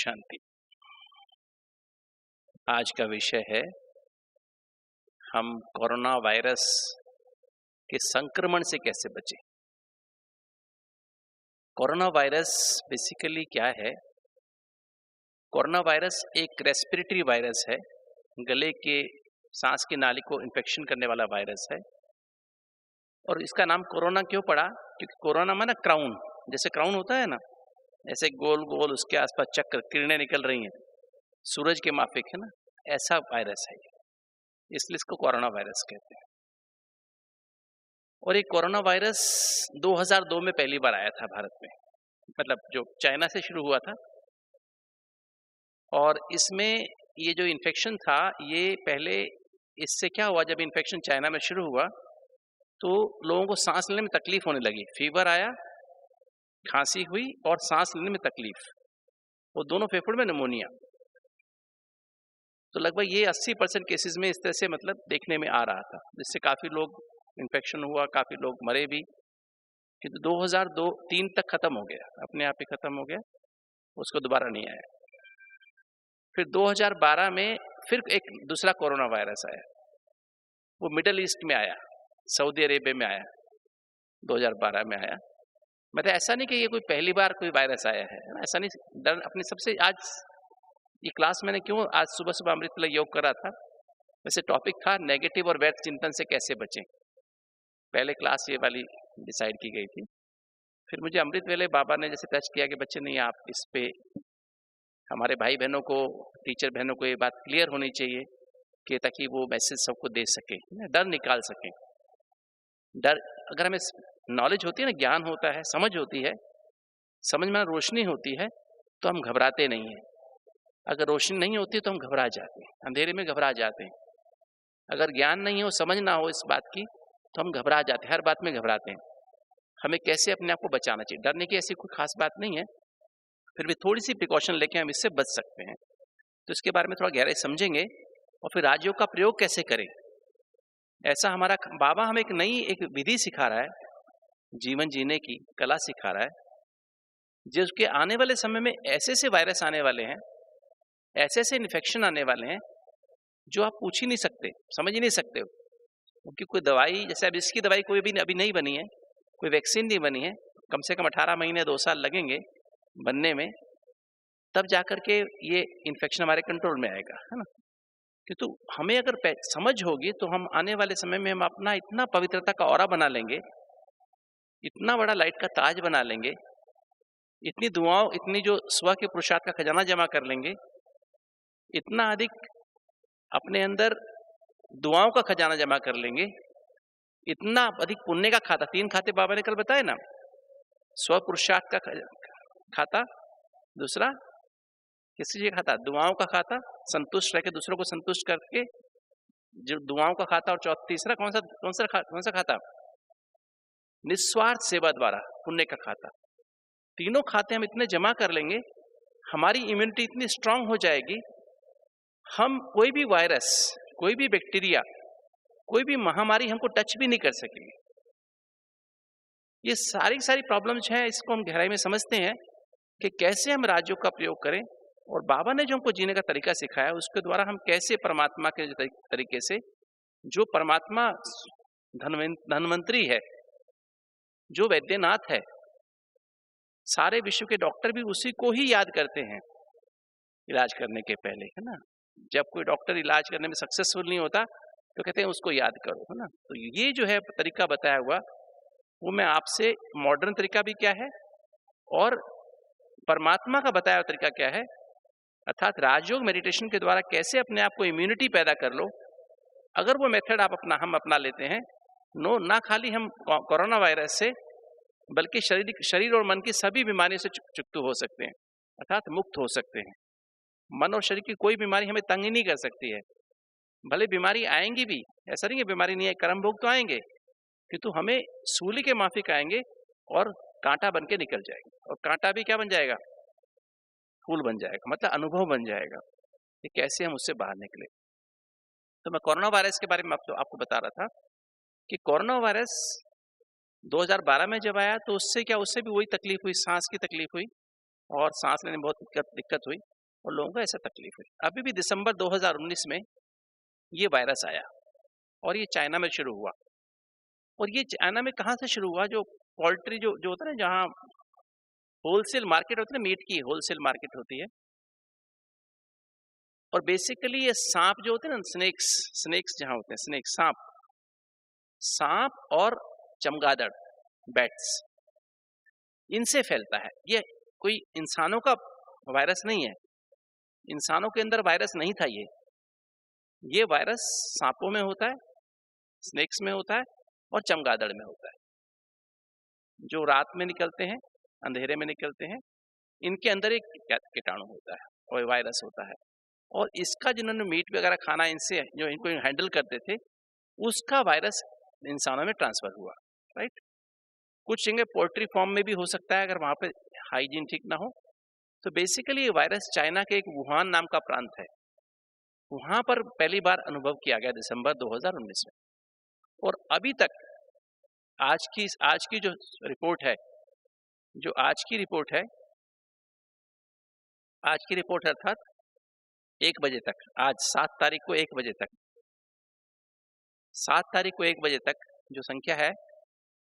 शांति। आज का विषय है हम कोरोना वायरस के संक्रमण से कैसे बचें। कोरोना वायरस बेसिकली क्या है? कोरोना वायरस एक रेस्पिरेटरी वायरस है, गले के सांस की नाली को इन्फेक्शन करने वाला वायरस है। और इसका नाम कोरोना क्यों पड़ा? क्योंकि कोरोना माना क्राउन, जैसे क्राउन होता है ना, ऐसे गोल गोल उसके आसपास चक्र किरणें निकल रही हैं, सूरज के माफिक है ना, ऐसा वायरस है ये, इसलिए इसको कोरोना वायरस कहते हैं। और ये कोरोना वायरस 2002 में पहली बार आया था भारत में, मतलब जो चाइना से शुरू हुआ था। और इसमें ये जो इन्फेक्शन था, ये पहले इससे क्या हुआ, जब इन्फेक्शन चाइना में शुरू हुआ तो लोगों को सांस लेने में तकलीफ होने लगी, फीवर आया, खांसी हुई और सांस लेने में तकलीफ, वो दोनों फेफड़ों में निमोनिया। तो लगभग ये 80% केसेस में इस तरह से मतलब देखने में आ रहा था, जिससे काफी लोग इन्फेक्शन हुआ, काफी लोग मरे भी। किंतु 2002-3 तक खत्म हो गया, अपने आप ही खत्म हो गया, उसको दोबारा नहीं आया। फिर 2012 में फिर एक दूसरा कोरोना वायरस आया, वो मिडल ईस्ट में आया, सऊदी अरेबिया में आया, 2012 में आया। मतलब ऐसा नहीं कि ये कोई पहली बार कोई वायरस आया है, ऐसा नहीं। डर अपने सबसे, आज ये क्लास मैंने क्यों आज सुबह सुबह अमृत योग करा था, वैसे टॉपिक था नेगेटिव और व्यर्थ चिंतन से कैसे बचें। पहले क्लास ये वाली डिसाइड की गई थी। फिर मुझे अमृत वेले बाबा ने जैसे टच किया कि बच्चे नहीं, आप इस पे हमारे भाई बहनों को, टीचर बहनों को ये बात क्लियर होनी चाहिए कि ताकि वो मैसेज सबको दे सके, डर निकाल सके। डर, अगर हमें नॉलेज होती है ना, ज्ञान होता है, समझ होती है, समझ में रोशनी होती है, तो हम घबराते नहीं हैं। अगर रोशनी नहीं होती तो हम घबरा जाते हैं, अंधेरे में घबरा जाते हैं। अगर ज्ञान नहीं हो, समझ ना हो इस बात की, तो हम घबरा जाते हैं, हर बात में घबराते हैं। हमें कैसे अपने आप को बचाना चाहिए, डरने की ऐसी कोई खास बात नहीं है, फिर भी थोड़ी सी प्रिकॉशन लेके हम इससे बच सकते हैं। तो इसके बारे में थोड़ा गहराई समझेंगे और फिर राजयोग का प्रयोग कैसे करें। ऐसा हमारा बाबा हमें एक नई एक विधि सिखा रहा है, जीवन जीने की कला सिखा रहा है, जिसके आने वाले समय में ऐसे ऐसे वायरस आने वाले हैं, ऐसे ऐसे इन्फेक्शन आने वाले हैं जो आप पूछ ही नहीं सकते, समझ ही नहीं सकते हो। क्योंकि कोई दवाई, जैसे अब इसकी दवाई कोई भी अभी नहीं बनी है, कोई वैक्सीन नहीं बनी है, कम से कम 18 महीने 2 साल लगेंगे बनने में, तब जाकर के ये इन्फेक्शन हमारे कंट्रोल में आएगा, है ना। किंतु हमें अगर समझ होगी तो हम आने वाले समय में हम अपना इतना पवित्रता का ऑरा बना लेंगे, इतना बड़ा लाइट का ताज बना लेंगे, इतनी दुआओं, इतनी जो स्व के पुरुषार्थ का खजाना जमा कर लेंगे, इतना अधिक अपने अंदर दुआओं का खजाना जमा कर लेंगे, इतना अधिक पुण्य का खाता, 3 खाते बाबा ने कल बताए ना, स्व पुरुषार्थ का खाता, दूसरा किसी चीज का खाता, दुआओं का खाता, संतुष्ट रह के दूसरों को संतुष्ट करके जो दुआओं का खाता, और तीसरा कौन सा खाता, निस्वार्थ सेवा द्वारा पुण्य का खाता। तीनों खाते हम इतने जमा कर लेंगे, हमारी इम्यूनिटी इतनी स्ट्रांग हो जाएगी, हम कोई भी वायरस, कोई भी बैक्टीरिया, कोई भी महामारी हमको टच भी नहीं कर सकेगी। ये सारी प्रॉब्लम्स हैं, इसको हम गहराई में समझते हैं कि कैसे हम राजयोग का प्रयोग करें, और बाबा ने जो हमको जीने का तरीका सिखाया, उसके द्वारा हम कैसे परमात्मा के तरीके से, जो परमात्मा धन्वंतरी है, जो वैद्यनाथ है, सारे विश्व के डॉक्टर भी उसी को ही याद करते हैं इलाज करने के पहले, है ना। जब कोई डॉक्टर इलाज करने में सक्सेसफुल नहीं होता तो कहते हैं उसको याद करो, है ना। तो ये जो है तरीका बताया हुआ, वो मैं आपसे, मॉडर्न तरीका भी क्या है और परमात्मा का बताया हुआ तरीका क्या है, अर्थात राजयोग मेडिटेशन के द्वारा कैसे अपने आप को इम्यूनिटी पैदा कर लो। अगर वो मेथड हम अपना लेते हैं, ना खाली हम कोरोना वायरस से, बल्कि शरीर और मन की सभी बीमारियों से चुक्त हो सकते हैं, अर्थात मुक्त हो सकते हैं। मन और शरीर की कोई बीमारी हमें तंग ही नहीं कर सकती है। भले बीमारी आएंगी भी, ऐसा नहीं है बीमारी नहीं है, कर्म भोग तो आएंगे, किंतु हमें सूली के माफिक आएंगे और कांटा बन के निकल जाएंगे, और कांटा भी क्या बन जाएगा, फूल बन जाएगा, मतलब अनुभव बन जाएगा कि कैसे हम उससे बाहर निकले। तो मैं कोरोना वायरस के बारे में आपको बता रहा था कि कोरोना वायरस 2012 में जब आया तो उससे भी वही तकलीफ हुई, सांस की तकलीफ हुई और सांस लेने में बहुत दिक्कत हुई। और लोगों को ऐसा तकलीफ हुई। अभी भी दिसंबर 2019 में ये वायरस आया और ये चाइना में शुरू हुआ। और ये चाइना में कहाँ से शुरू हुआ? जो पोल्ट्री जो होता है ना, जहाँ होलसेल मार्केट होती है ना, मीट की होलसेल मार्केट होती है, और बेसिकली ये सांप जो होते हैं ना, स्नेक्स जहाँ होते हैं, सांप और चमगादड़, बैट्स, इनसे फैलता है। ये कोई इंसानों का वायरस नहीं है, इंसानों के अंदर वायरस नहीं था। ये वायरस सांपों में होता है, स्नेक्स में होता है और चमगादड़ में होता है, जो रात में निकलते हैं, अंधेरे में निकलते हैं। इनके अंदर एक कीटाणु होता है और वायरस होता है, और इसका जिन्होंने मीट वगैरह खाना, इनसे जो इनको हैंडल करते थे, उसका वायरस इंसानों में ट्रांसफर हुआ, राइट। कुछ जगह पोल्ट्री फार्म में भी हो सकता है, अगर वहां पे हाइजीन ठीक ना हो। तो बेसिकली ये वायरस चाइना के एक वुहान नाम का प्रांत है, वहां पर पहली बार अनुभव किया गया दिसंबर 2019 में। और अभी तक आज की जो रिपोर्ट है, आज की रिपोर्ट अर्थात 1 बजे तक, आज 7 तारीख को 1 बजे तक, 7 तारीख को 1 बजे तक जो संख्या है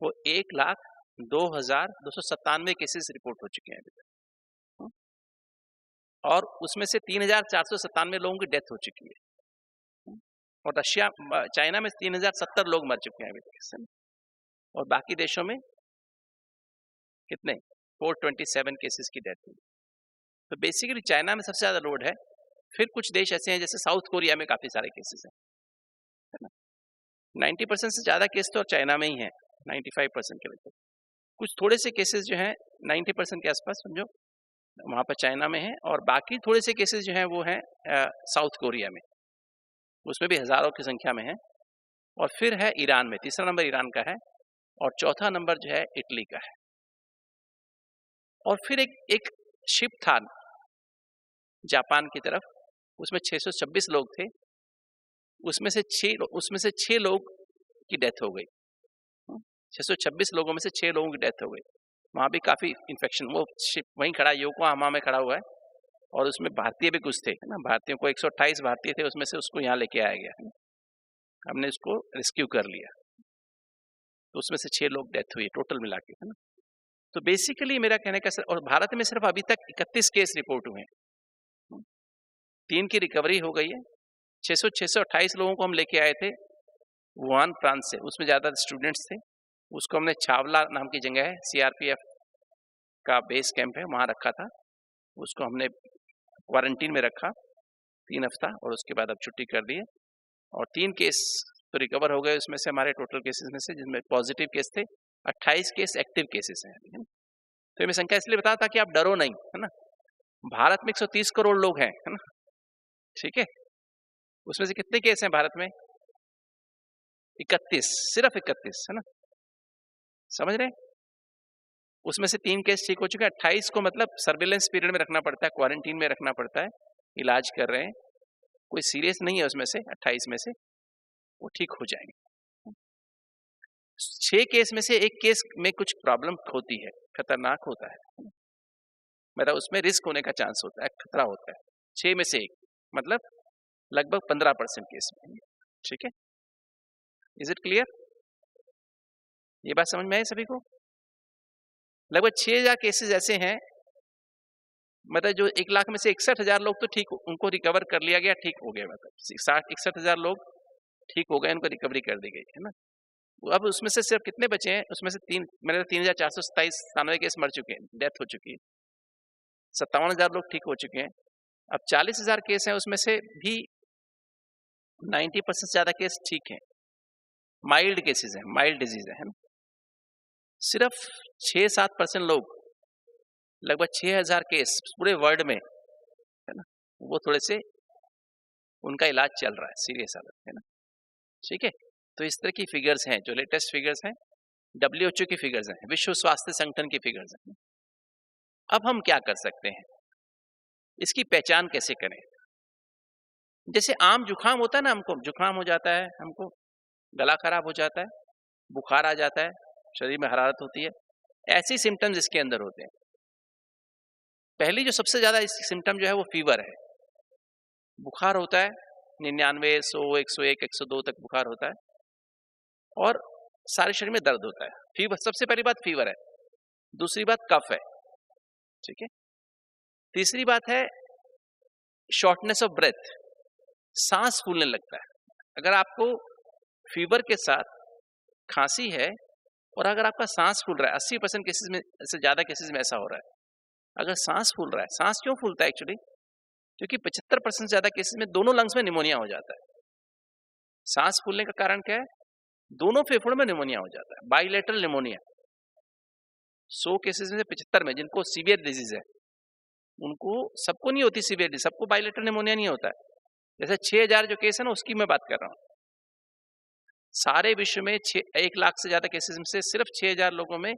वो 1,02,297 केसेस रिपोर्ट हो चुके हैं अभी तक, और उसमें से 3,497 लोगों की डेथ हो चुकी है। और चाइना में 3,070 लोग मर चुके हैं अभी तक, और बाकी देशों में कितने? 427 केसेस की डेथ हुई। तो बेसिकली चाइना में सबसे ज्यादा लोड है। फिर कुछ देश ऐसे हैं, जैसे साउथ कोरिया में काफी सारे केसेस हैं, है ना। 90% से ज्यादा केस तो चाइना में ही है, 95% के लगभग। कुछ थोड़े से केसेस जो हैं 90% के आसपास समझो वहां पर चाइना में है, और बाकी थोड़े से केसेस जो हैं वो हैं साउथ कोरिया में, उसमें भी हजारों की संख्या में है। और फिर है ईरान में, तीसरा नंबर ईरान का है, और चौथा नंबर जो है इटली का है। और फिर एक शिप था जापान की तरफ, उसमें 626 लोग थे, उसमें से 6 लोग की डेथ हो गई। 626 लोगों में से 6 लोगों की डेथ हो गई। वहां भी काफी इन्फेक्शन, वो शिप वहीं खड़ा, योकोहामा में खड़ा हुआ है, और उसमें भारतीय भी कुछ थे, है ना। भारतीयों को 128 भारतीय थे, उसमें से उसको यहाँ लेके आया गया, हमने उसको रेस्क्यू कर लिया। तो उसमें से 6 लोग डेथ हुई टोटल मिला के, है ना। तो बेसिकली मेरा कहने का और भारत में सिर्फ अभी तक 31 केस रिपोर्ट हुए हैं, 3 की रिकवरी हो गई है। 628 लोगों को हम लेके आए थे वुहान प्रांत से, उसमें ज्यादा स्टूडेंट्स थे। उसको हमने छावला नाम की जगह है, सीआरपीएफ का बेस कैंप है, वहां रखा था। उसको हमने क्वारंटीन में रखा 3 हफ्ता, और उसके बाद अब छुट्टी कर दी है। और 3 केस तो रिकवर हो गए उसमें से, हमारे टोटल केसेस में से, जिनमें पॉजिटिव केस थे 28 केस एक्टिव केसेस हैं। तो मैं संख्या इसलिए बताया था कि आप डरो नहीं, है ना। भारत में 130 करोड़ लोग हैं, है ना, ठीक है। उसमें से कितने केस हैं भारत में? 31, सिर्फ 31, है ना, समझ रहे हैं। उसमें से 3 केस ठीक हो चुके हैं। 28 को मतलब सर्विलेंस पीरियड में रखना पड़ता है, क्वारंटीन में रखना पड़ता है, इलाज कर रहे हैं, कोई सीरियस नहीं है उसमें से। 28 में से वो ठीक हो जाएंगे। 6 केस में से 1 केस में कुछ प्रॉब्लम होती है, खतरनाक होता है, मतलब उसमें रिस्क होने का चांस होता है, खतरा होता है। 6 में से 1 मतलब लगभग 15% केस में, ठीक है। Is it clear? ये बात समझ में आई सभी को? लगभग 6,000 केसेस ऐसे हैं, मतलब जो 1 लाख में से 61,000 लोग तो ठीक, उनको रिकवर कर लिया गया, ठीक हो गए, मतलब 61,000 लोग ठीक हो गए, उनको रिकवरी कर दी गई, है ना। अब उसमें से सिर्फ कितने बचे हैं? उसमें से 3,427 केस मर चुके हैं, डेथ हो चुकी है। 57,000 लोग ठीक हो चुके हैं। अब 40,000 केस हैं, उसमें से भी 90% से ज्यादा केस ठीक हैं, माइल्ड केसेस हैं, माइल्ड डिजीज है ना। सिर्फ 6-7% लोग, लगभग 6,000 केस पूरे वर्ल्ड में, है ना, वो थोड़े से उनका इलाज चल रहा है, सीरियस हालत, है ना, ठीक है। तो इस तरह की फिगर्स हैं, जो लेटेस्ट फिगर्स हैं, WHO की फिगर्स हैं, विश्व स्वास्थ्य संगठन की फिगर्स हैं। अब हम क्या कर सकते हैं, इसकी पहचान कैसे करें? जैसे आम जुकाम होता है ना, हमको जुकाम हो जाता है, हमको गला खराब हो जाता है, बुखार आ जाता है, शरीर में हरारत होती है, ऐसी सिम्टम्स इसके अंदर होते हैं। पहली जो सबसे ज्यादा इस सिम्टम जो है वो फीवर है। बुखार होता है 99, 100, 101, 102 तक बुखार होता है और सारे शरीर में दर्द होता है। फीवर, सबसे पहली बात फीवर है। दूसरी बात कफ है, ठीक है। तीसरी बात है शॉर्टनेस ऑफ ब्रेथ, सांस फूलने लगता है। अगर आपको फीवर के साथ खांसी है और अगर आपका सांस फूल रहा है, 80% केसेस में से ज्यादा केसेस में ऐसा हो रहा है। अगर सांस फूल रहा है, सांस क्यों फूलता है एक्चुअली? क्योंकि 75% से ज्यादा केसेस में दोनों लंग्स में निमोनिया हो जाता है। सांस फूलने का कारण क्या है? दोनों फेफड़ों में निमोनिया हो जाता है, बाइलेटरल निमोनिया। 100 केसेस में से 75 में जिनको सीवियर डिजीज है, उनको, सबको नहीं होती सीवियर डिजीज, सबको बाइलेटरल निमोनिया नहीं होता है। जैसे 6000 जो केस है ना, उसकी मैं बात कर रहा हूँ। सारे विश्व में 1 लाख से ज्यादा केसेस में से सिर्फ 6000 लोगों में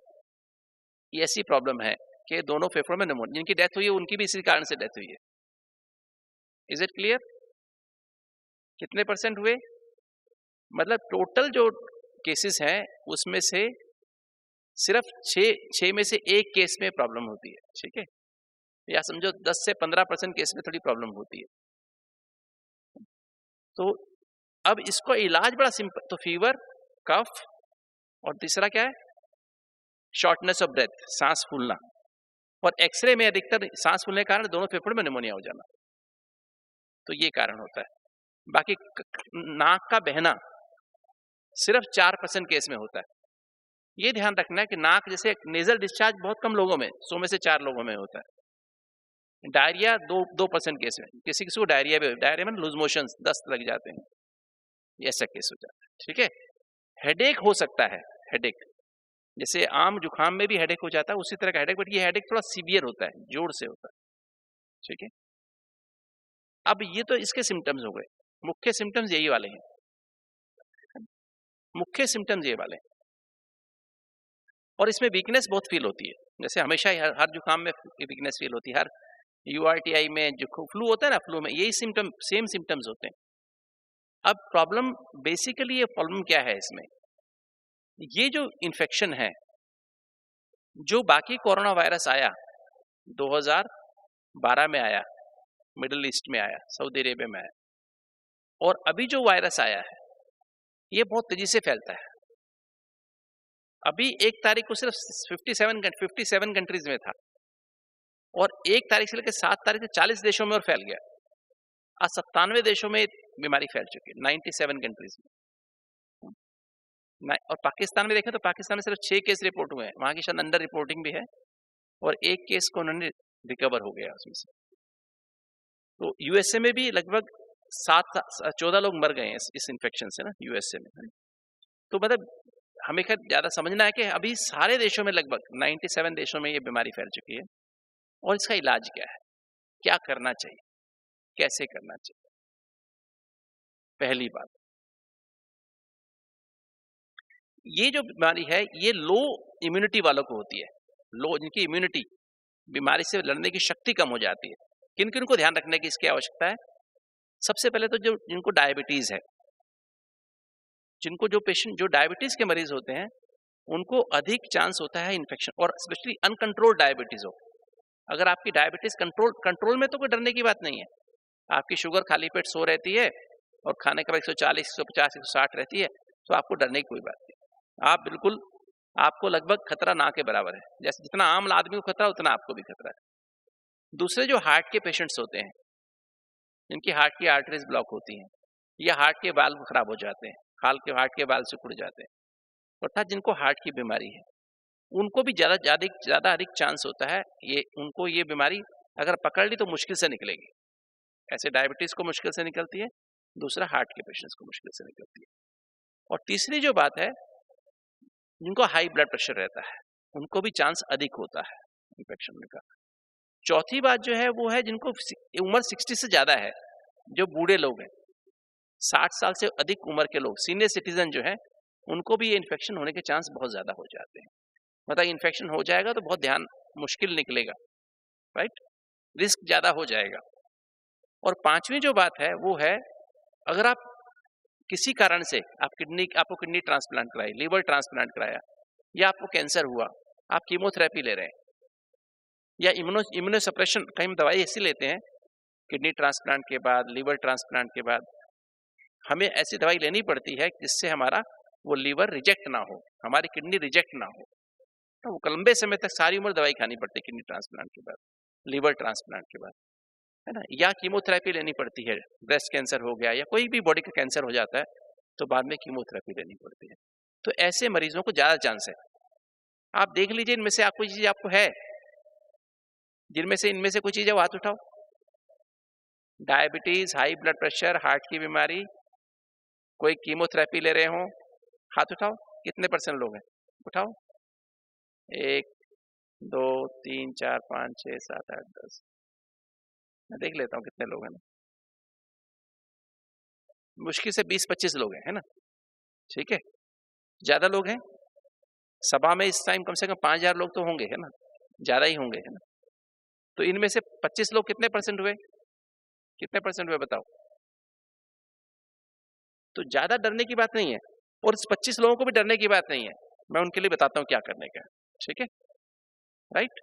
ऐसी प्रॉब्लम है कि दोनों फेफड़ों में निमोनिया, जिनकी डेथ हुई है उनकी भी इसी कारण से डेथ हुई है। Is it clear? कितने परसेंट हुए? मतलब टोटल जो केसेस हैं उसमें से सिर्फ 6 में से 1 केस में प्रॉब्लम होती है, ठीक है। या समझो 10 से 15% केस में थोड़ी प्रॉब्लम होती है। तो अब इसको इलाज बड़ा सिंपल, तो फीवर, कफ और तीसरा क्या है? शॉर्टनेस ऑफ ब्रेथ, सांस फूलना। और एक्सरे में अधिकतर सांस फूलने के कारण दोनों फेफड़ों में निमोनिया हो जाना, तो ये कारण होता है। बाकी नाक का बहना सिर्फ 4% केस में होता है। ये ध्यान रखना है कि नाक, जैसे नेजल डिस्चार्ज बहुत कम लोगों में, 100 में से 4 लोगों में होता है। डायरिया 2% केस में, किसी किसी को डायरिया भी, डायरिया में लूज मोशन, दस्त लग जाते हैं, ऐसा केस हो जाता है, ठीक है। हेडेक हो सकता है, हेडेक जैसे आम जुखाम में भी हेडेक हो जाता है, उसी तरह का हेडेक, बट ये हेडेक थोड़ा सीवियर होता है, जोर से होता है, ठीक है। अब ये तो इसके सिम्टम्स हो गए, मुख्य सिम्टम्स यही वाले हैं, मुख्य सिम्टम्स ये वाले हैं। और इसमें वीकनेस बहुत फील होती है, जैसे हमेशा हर जुकाम में वीकनेस फील होती है, हर URTI में जो फ्लू होता है ना, फ्लू में यही सिम्टम, सेम सिम्टम्स होते हैं। अब प्रॉब्लम, बेसिकली ये प्रॉब्लम क्या है इसमें? ये जो इन्फेक्शन है, जो बाकी कोरोना वायरस आया 2012 में आया, मिडिल ईस्ट में आया, सऊदी अरेबिया में आया, और अभी जो वायरस आया है ये बहुत तेजी से फैलता है। अभी 1 तारीख को सिर्फ 57 कंट्रीज में था और 1 तारीख से लेकर 7 तारीख से 40 देशों में और फैल गया। आज 97 देशों में बीमारी फैल चुकी है, 97 कंट्रीज में। और पाकिस्तान में देखें तो पाकिस्तान में सिर्फ 6 केस रिपोर्ट हुए हैं, वहां की शायद अंडर रिपोर्टिंग भी है, और 1 केस को उन्होंने रिकवर हो गया उसमें से। तो यूएसए में भी लगभग 14 लोग मर गए हैं इस इन्फेक्शन से ना, यूएसए में। तो मतलब हमें ज्यादा समझना है कि अभी सारे देशों में, लगभग 97 देशों में ये बीमारी फैल चुकी है, और इसका इलाज क्या है, क्या करना चाहिए, कैसे करना चाहिए? पहली बात, ये जो बीमारी है ये लो इम्यूनिटी वालों को होती है, लो, जिनकी इम्यूनिटी, बीमारी से लड़ने की शक्ति कम हो जाती है। किन किन को ध्यान रखने की इसकी आवश्यकता है? सबसे पहले तो जो जिनको डायबिटीज है, जिनको जो पेशेंट जो डायबिटीज के मरीज होते हैं, उनको अधिक चांस होता है इन्फेक्शन, और स्पेशली अनकंट्रोल्ड डायबिटीज हो। अगर आपकी डायबिटीज कंट्रोल में तो कोई डरने की बात नहीं है, आपकी शुगर खाली पेट 100 रहती है और खाने के बाद 140, 150, 160 रहती है, तो आपको डरने की कोई बात नहीं। आप बिल्कुल, आपको लगभग खतरा ना के बराबर है, जैसे जितना आम आदमी को खतरा उतना आपको भी खतरा है। दूसरे जो हार्ट के पेशेंट्स होते हैं, जिनकी हार्ट की आर्टरीज ब्लॉक होती हैं, या हार्ट के वाल्व खराब हो जाते हैं, हार्ट के वाल्व सिकुड़ जाते हैं, अर्थात जिनको हार्ट की बीमारी है, उनको भी ज्यादा अधिक चांस होता है, ये उनको ये बीमारी अगर पकड़ ली तो मुश्किल से निकलेगी। ऐसे डायबिटीज को मुश्किल से निकलती है, दूसरा हार्ट के पेशेंट्स को मुश्किल से निकलती है। और तीसरी जो बात है, जिनको हाई ब्लड प्रेशर रहता है, उनको भी चांस अधिक होता है इन्फेक्शन का। चौथी बात जो है वो है जिनको उम्र 60 से ज्यादा है, जो बूढ़े लोग हैं, 60 साल से अधिक उम्र के लोग, सीनियर सिटीजन जो है, उनको भी ये इन्फेक्शन होने के चांस बहुत ज्यादा हो जाते हैं। मतलब इन्फेक्शन हो जाएगा तो बहुत ध्यान, मुश्किल निकलेगा, राइट, रिस्क ज्यादा हो जाएगा। और पांचवी जो बात है वो है, अगर आप किसी कारण से आपको किडनी ट्रांसप्लांट कराई, लीवर ट्रांसप्लांट कराया, या आपको कैंसर हुआ, आप कीमोथेरेपी ले रहे हैं, या इम्यूनो सप्रेशन, कहीं हम दवाई ऐसी लेते हैं किडनी ट्रांसप्लांट के बाद, लीवर ट्रांसप्लांट के बाद, हमें ऐसी दवाई लेनी पड़ती है जिससे हमारा वो लीवर रिजेक्ट ना हो, हमारी किडनी रिजेक्ट ना हो। तो वो लंबे समय तक सारी उम्र दवाई खानी पड़ती है किडनी ट्रांसप्लांट के बाद, लीवर ट्रांसप्लांट के बाद, है ना। या कीमोथेरेपी लेनी पड़ती है, ब्रेस्ट कैंसर हो गया या कोई भी बॉडी का कैंसर हो जाता है तो बाद में कीमोथेरेपी लेनी पड़ती है। तो ऐसे मरीजों को ज्यादा चांस है। आप देख लीजिए इनमें से आप कोई चीज आपको है, जिनमें से इनमें से कोई चीज है वो हाथ उठाओ। Diabetes, high blood pressure, heart की बीमारी, कोई कीमोथेरेपी ले रहे हो, हाथ उठाओ। कितने % लोग हैं? उठाओ। 1 2 3 4 5 6 7 8 10, मैं देख लेता हूँ कितने लोग हैं। मुश्किल से 20-25 लोग हैं, है ना। ठीक है, ज्यादा लोग हैं सभा में इस टाइम, कम से कम 5000 लोग तो होंगे, है ना, ज्यादा ही होंगे, है ना। तो इनमें से 25 लोग कितने % हुए? कितने % हुए बताओ? तो ज्यादा डरने की बात नहीं है, और इस 25 लोगों को भी डरने की बात नहीं है। मैं उनके लिए बताता हूं क्या करने का है, ठीक है, राइट।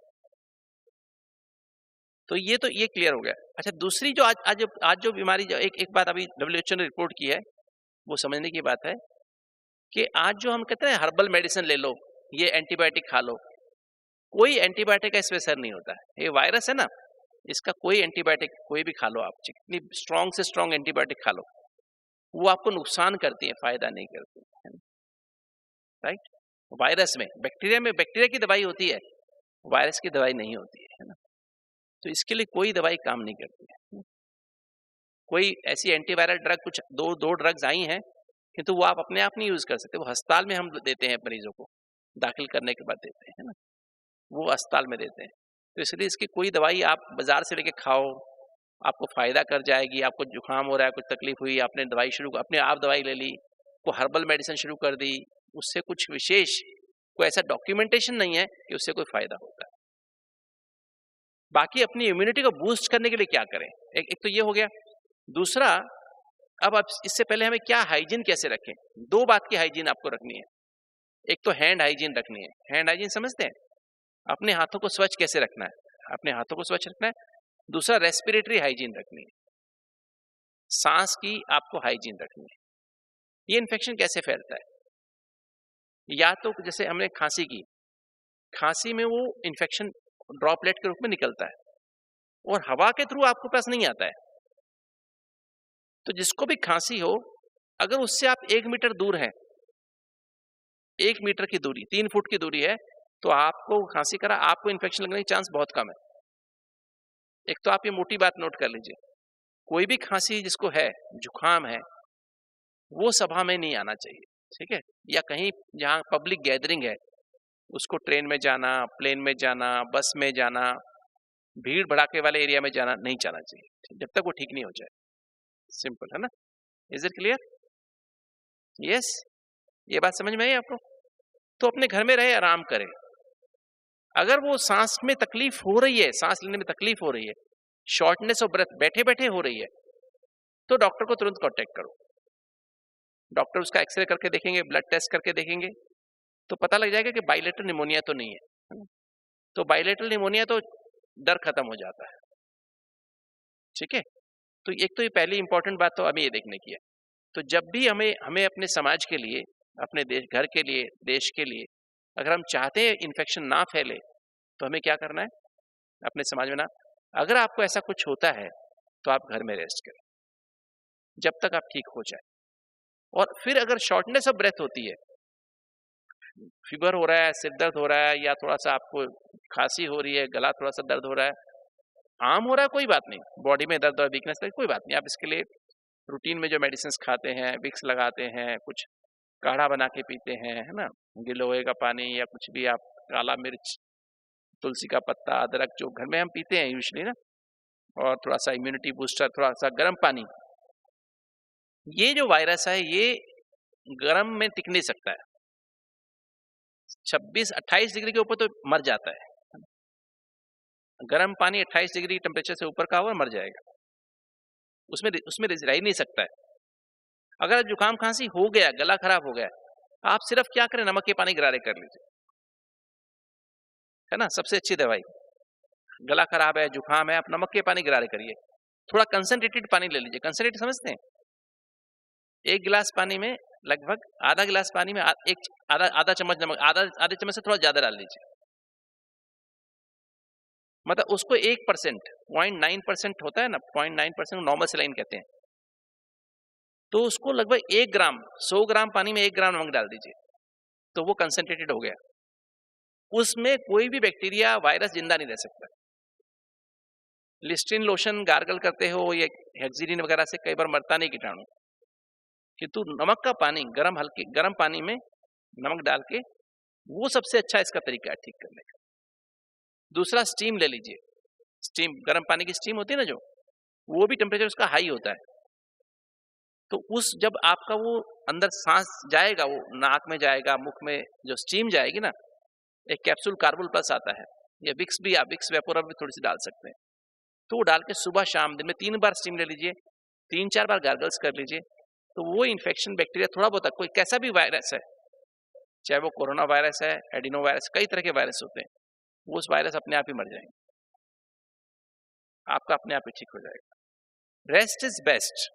तो ये क्लियर हो गया। अच्छा, दूसरी जो आज जो बीमारी, जो एक बात अभी WHO ने रिपोर्ट की है, वो समझने की बात है कि आज जो हम कहते हैं हर्बल मेडिसिन ले लो, ये एंटीबायोटिक खा लो, कोई एंटीबायोटिक का इसमें असर नहीं होता है। ये वायरस है ना, इसका कोई एंटीबायोटिक कोई भी खा लो आप, जितनी स्ट्रॉन्ग से स्ट्रॉन्ग एंटीबायोटिक खा लो, वो आपको नुकसान करती है, फायदा नहीं करती है, राइट। वायरस में, बैक्टीरिया की दवाई होती है, वायरस की दवाई नहीं होती है ना। तो इसके लिए कोई दवाई काम नहीं करती है। कोई ऐसी एंटीवायरल ड्रग, कुछ दो ड्रग्स आई हैं, किंतु वो आप अपने आप नहीं यूज कर सकते, वो अस्पताल में हम देते हैं, मरीजों को दाखिल करने के बाद देते हैं, है ना, वो अस्पताल में देते हैं। तो इसलिए इसकी कोई दवाई आप बाजार से लेके खाओ, आपको फायदा कर जाएगी। आपको जुकाम हो रहा है, कुछ तकलीफ हुई, आपने दवाई शुरू, अपने आप दवाई ले ली, वो हर्बल मेडिसिन शुरू कर दी, उससे कुछ विशेष कोई ऐसा डॉक्यूमेंटेशन नहीं है कि उससे कोई फायदा होता है। बाकी अपनी इम्यूनिटी को बूस्ट करने के लिए क्या करें, एक तो ये हो गया। दूसरा, अब इससे पहले हमें क्या हाइजीन कैसे रखें, 2 बात की हाइजीन आपको रखनी है। एक तो हैंड हाइजीन रखनी है, हैंड हाइजीन समझते हैं, अपने हाथों को स्वच्छ कैसे रखना है, अपने हाथों को स्वच्छ रखना है। दूसरा, रेस्पिरेटरी हाइजीन रखनी है, सांस की आपको हाइजीन रखनी है। ये इन्फेक्शन कैसे फैलता है, या तो जैसे हमने खांसी की, खांसी में वो इन्फेक्शन ड्रॉपलेट के रूप में निकलता है और हवा के थ्रू आपको पास नहीं आता है। तो जिसको भी खांसी हो, अगर उससे आप 1 मीटर दूर हैं, 1 मीटर की दूरी, 3 फुट की दूरी है, तो आपको खांसी करा, आपको इन्फेक्शन लगने के चांस बहुत कम है। एक तो आप ये मोटी बात नोट कर लीजिए, कोई भी खांसी जिसको है, जुकाम है, वो सभा में नहीं आना चाहिए, ठीक है। या कहीं जहां पब्लिक गैदरिंग है, उसको ट्रेन में जाना, प्लेन में जाना, बस में जाना, भीड़ भड़ाके वाले एरिया में जाना नहीं जाना चाहिए, जब तक वो ठीक नहीं हो जाए। सिंपल है ना, इज इट क्लियर? यस, ये बात समझ में आई आपको? तो अपने घर में रहे, आराम करें। अगर वो सांस में तकलीफ हो रही है, सांस लेने में तकलीफ हो रही है, शॉर्टनेस ऑफ ब्रेथ बैठे बैठे हो रही है, तो डॉक्टर को तुरंत कांटेक्ट करो। डॉक्टर उसका एक्सरे करके देखेंगे, ब्लड टेस्ट करके देखेंगे, तो पता लग जाएगा कि बाइलेटरल निमोनिया तो नहीं है। तो बाइलेटरल निमोनिया तो डर खत्म हो जाता है, ठीक है। तो एक तो ये पहली इंपॉर्टेंट बात तो हमें ये देखने की है। तो जब भी हमें अपने समाज के लिए, अपने देश, घर के लिए, देश के लिए, अगर हम चाहते हैं इन्फेक्शन ना फैले, तो हमें क्या करना है अपने समाज में ना, अगर आपको ऐसा कुछ होता है तो आप घर में रेस्ट करें जब तक आप ठीक हो जाए। और फिर अगर शॉर्टनेस ऑफ ब्रेथ होती है, फीवर हो रहा है, सिर दर्द हो रहा है, या थोड़ा सा आपको खांसी हो रही है, गला थोड़ा सा दर्द हो रहा है, आम हो रहा है, कोई बात नहीं, बॉडी में दर्द और वीकनेस है, कोई बात नहीं, आप इसके लिए रूटीन में जो मेडिसिन खाते हैं, विक्स लगाते हैं, कुछ काढ़ा बना के पीते हैं, है ना, गिलोय का पानी, या कुछ भी आप काला मिर्च, तुलसी का पत्ता, अदरक, जो घर में हम पीते हैं यूजुअली ना, और थोड़ा सा इम्यूनिटी बूस्टर, थोड़ा सा गर्म पानी। ये जो वायरस है, ये गर्म में टिक नहीं सकता है, 26-28 डिग्री के ऊपर तो मर जाता है। गर्म पानी 28 डिग्री टेम्परेचर से ऊपर का हुआ मर जाएगा, उसमें रह ही नहीं सकता है। अगर जुकाम खांसी हो गया, गला खराब हो गया, आप सिर्फ क्या करें, नमक के पानी गरारे कर लीजिए, है ना, सबसे अच्छी दवाई। गला खराब है, जुकाम है, आप नमक के पानी गरारे करिए, थोड़ा कंसंट्रेटेड पानी ले लीजिए। कंसंट्रेट समझते हैं? एक गिलास पानी में लगभग आधा गिलास पानी में एक आधा चम्मच नमक, आधे चम्मच से थोड़ा ज्यादा डाल लीजिए। मतलब उसको 1%, 0.9% होता है ना, 0.9% नॉर्मल सलाइन कहते हैं, तो उसको लगभग 1 ग्राम, 100 ग्राम पानी में 1 ग्राम नमक डाल दीजिए, तो वो कंसंट्रेटेड हो गया। उसमें कोई भी बैक्टीरिया, वायरस जिंदा नहीं रह सकता। लिस्ट्रीन लोशन गार्गल करते हो या हेक्सिलिन वगैरह से कई बार मरता नहीं कीटाणु, किंतु नमक का पानी हल्के गर्म पानी में नमक डाल के, वो सबसे अच्छा इसका तरीका है ठीक करने का। दूसरा, स्टीम ले लीजिए। स्टीम, गर्म पानी की स्टीम होती है ना जो, वो भी टेम्परेचर उसका हाई होता है, तो उस जब आपका वो अंदर सांस जाएगा, वो नाक में जाएगा, मुख में जो स्टीम जाएगी ना, एक कैप्सूल कार्बोल प्लस आता है, या विक्स भी, आप विक्स वेपोरब भी थोड़ी सी डाल सकते हैं, तो वो डाल के सुबह शाम दिन में 3 बार स्टीम ले लीजिए, 3-4 बार गार्गल्स कर लीजिए, तो वो इन्फेक्शन बैक्टीरिया थोड़ा बहुत, कोई कैसा भी वायरस है, चाहे वो कोरोना वायरस है, एडिनो वायरस, कई तरह के वायरस होते हैं, वो उस वायरस अपने आप ही मर जाएंगे, आपका अपने आप ही ठीक हो जाएगा। रेस्ट इज बेस्ट,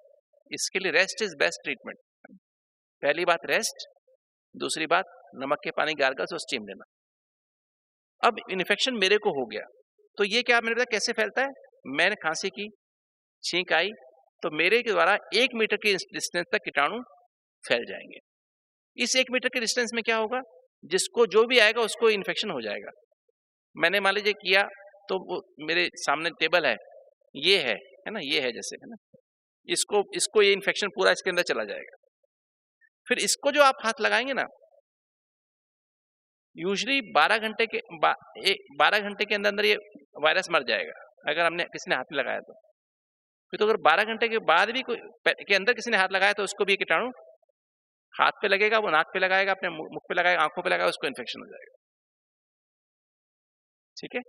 इसके लिए रेस्ट इज बेस्ट ट्रीटमेंट। पहली बात रेस्ट, दूसरी बात नमक के पानी गार्गल्स और स्टीम लेना। अब इन्फेक्शन मेरे को हो गया, तो ये क्या मैंने बताया कैसे फैलता है? मैंने खांसी की, छींक आई, तो मेरे के द्वारा 1 मीटर के डिस्टेंस तक कीटाणु फैल जाएंगे। इस 1 मीटर के डिस्टेंस में क्या होगा, जिसको जो भी आएगा उसको इन्फेक्शन हो जाएगा। मैंने मान लीजिए किया, तो वो मेरे सामने टेबल है, ये है ना, ये है जैसे, है ना, इसको ये इन्फेक्शन पूरा इसके अंदर चला जाएगा। फिर इसको जो आप हाथ लगाएंगे ना, यूजली 12 घंटे के अंदर अंदर ये वायरस मर जाएगा, अगर हमने किसी ने हाथ में लगाया तो। फिर तो अगर 12 घंटे के बाद भी कोई के अंदर किसी ने हाथ लगाया, तो उसको भी कीटाणु हाथ पे लगेगा, वो नाक पे लगाएगा, अपने मुख पे लगाएगा, आंखों पे लगाएगा, उसको इन्फेक्शन हो जाएगा। ठीक है,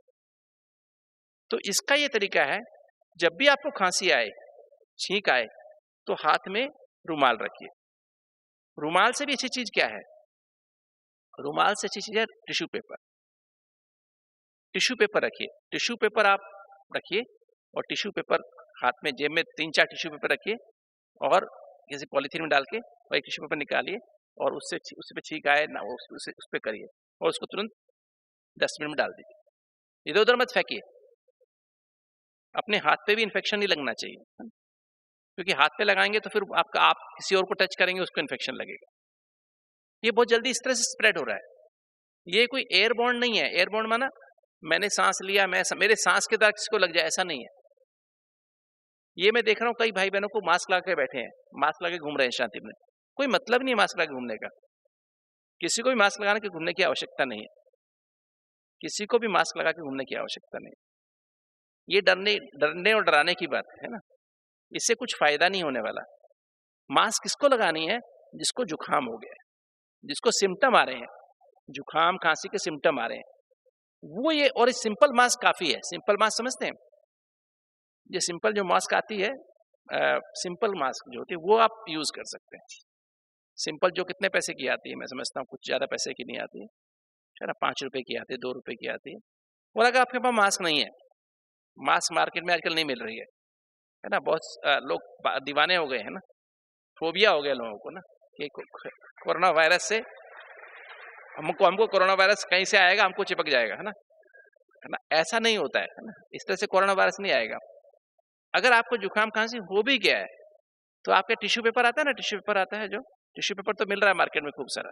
तो इसका ये तरीका है, जब भी आपको खांसी आए, छींक आए, तो हाथ में रुमाल रखिए। रुमाल से भी अच्छी चीज क्या है? रुमाल से अच्छी चीज है टिश्यू पेपर। टिश्यू पेपर रखिए, टिश्यू पेपर आप रखिए, और टिश्यू पेपर हाथ में, जेब में 3-4 टिश्यू पेपर रखिए, और किसी पॉलीथीन में डाल के, और एक टिश्यू पेपर निकालिए, और उससे पे छींक आए ना, उस पे करिए, और उसको तुरंत डस्टबिन में डाल दीजिए। इधर उधर मत फेंकिए। अपने हाथ पे भी इन्फेक्शन नहीं लगना चाहिए, क्योंकि हाथ पे लगाएंगे तो फिर आप किसी और को टच करेंगे, उसको इन्फेक्शन लगेगा। ये बहुत जल्दी इस तरह से स्प्रेड हो रहा है। ये कोई एयरबॉर्न नहीं है। एयरबॉर्न माना मैंने सांस लिया, मेरे सांस के द्वारा किसी को लग जाए, ऐसा नहीं है। ये मैं देख रहा हूँ कई भाई बहनों को मास्क लगा के बैठे हैं, मास्क लगा के घूम रहे हैं शांति में। कोई मतलब नहीं है मास्क लगा के घूमने का। किसी को भी मास्क लगाने के घूमने की आवश्यकता नहीं है। किसी को भी मास्क लगा के घूमने की आवश्यकता नहीं। ये डरने और डराने की बात है ना, इससे कुछ फायदा नहीं होने वाला। मास्क किसको लगानी है? जिसको जुकाम हो गया है, जिसको सिम्टम आ रहे हैं, जुकाम खांसी के सिम्टम आ रहे हैं, वो ये। और इस सिंपल मास्क काफी है। सिंपल मास्क समझते हैं? ये सिंपल जो मास्क आती है, सिंपल मास्क जो होती है, वो आप यूज कर सकते हैं। सिंपल जो कितने पैसे की आती है, मैं समझता हूँ कुछ ज्यादा पैसे की नहीं आती है ना, 5 रुपए की आती है, 2 रुपए की आती है। और अगर आपके पास मास्क नहीं है, मास्क मार्केट में आजकल नहीं मिल रही है ना, बहुत लोग दीवाने हो गए हैं ना, फोबिया हो गया लोगों को ना, कि कोरोना वायरस से हमको कोरोना वायरस कहीं से आएगा, हमको चिपक जाएगा, है ना। ऐसा नहीं होता है ना, इस तरह से कोरोना वायरस नहीं आएगा। अगर आपको जुकाम खांसी हो भी गया है, तो आपके टिश्यू पेपर आता है ना, टिश्यू पेपर आता है, जो टिश्यू पेपर तो मिल रहा है मार्केट में खूब सारा।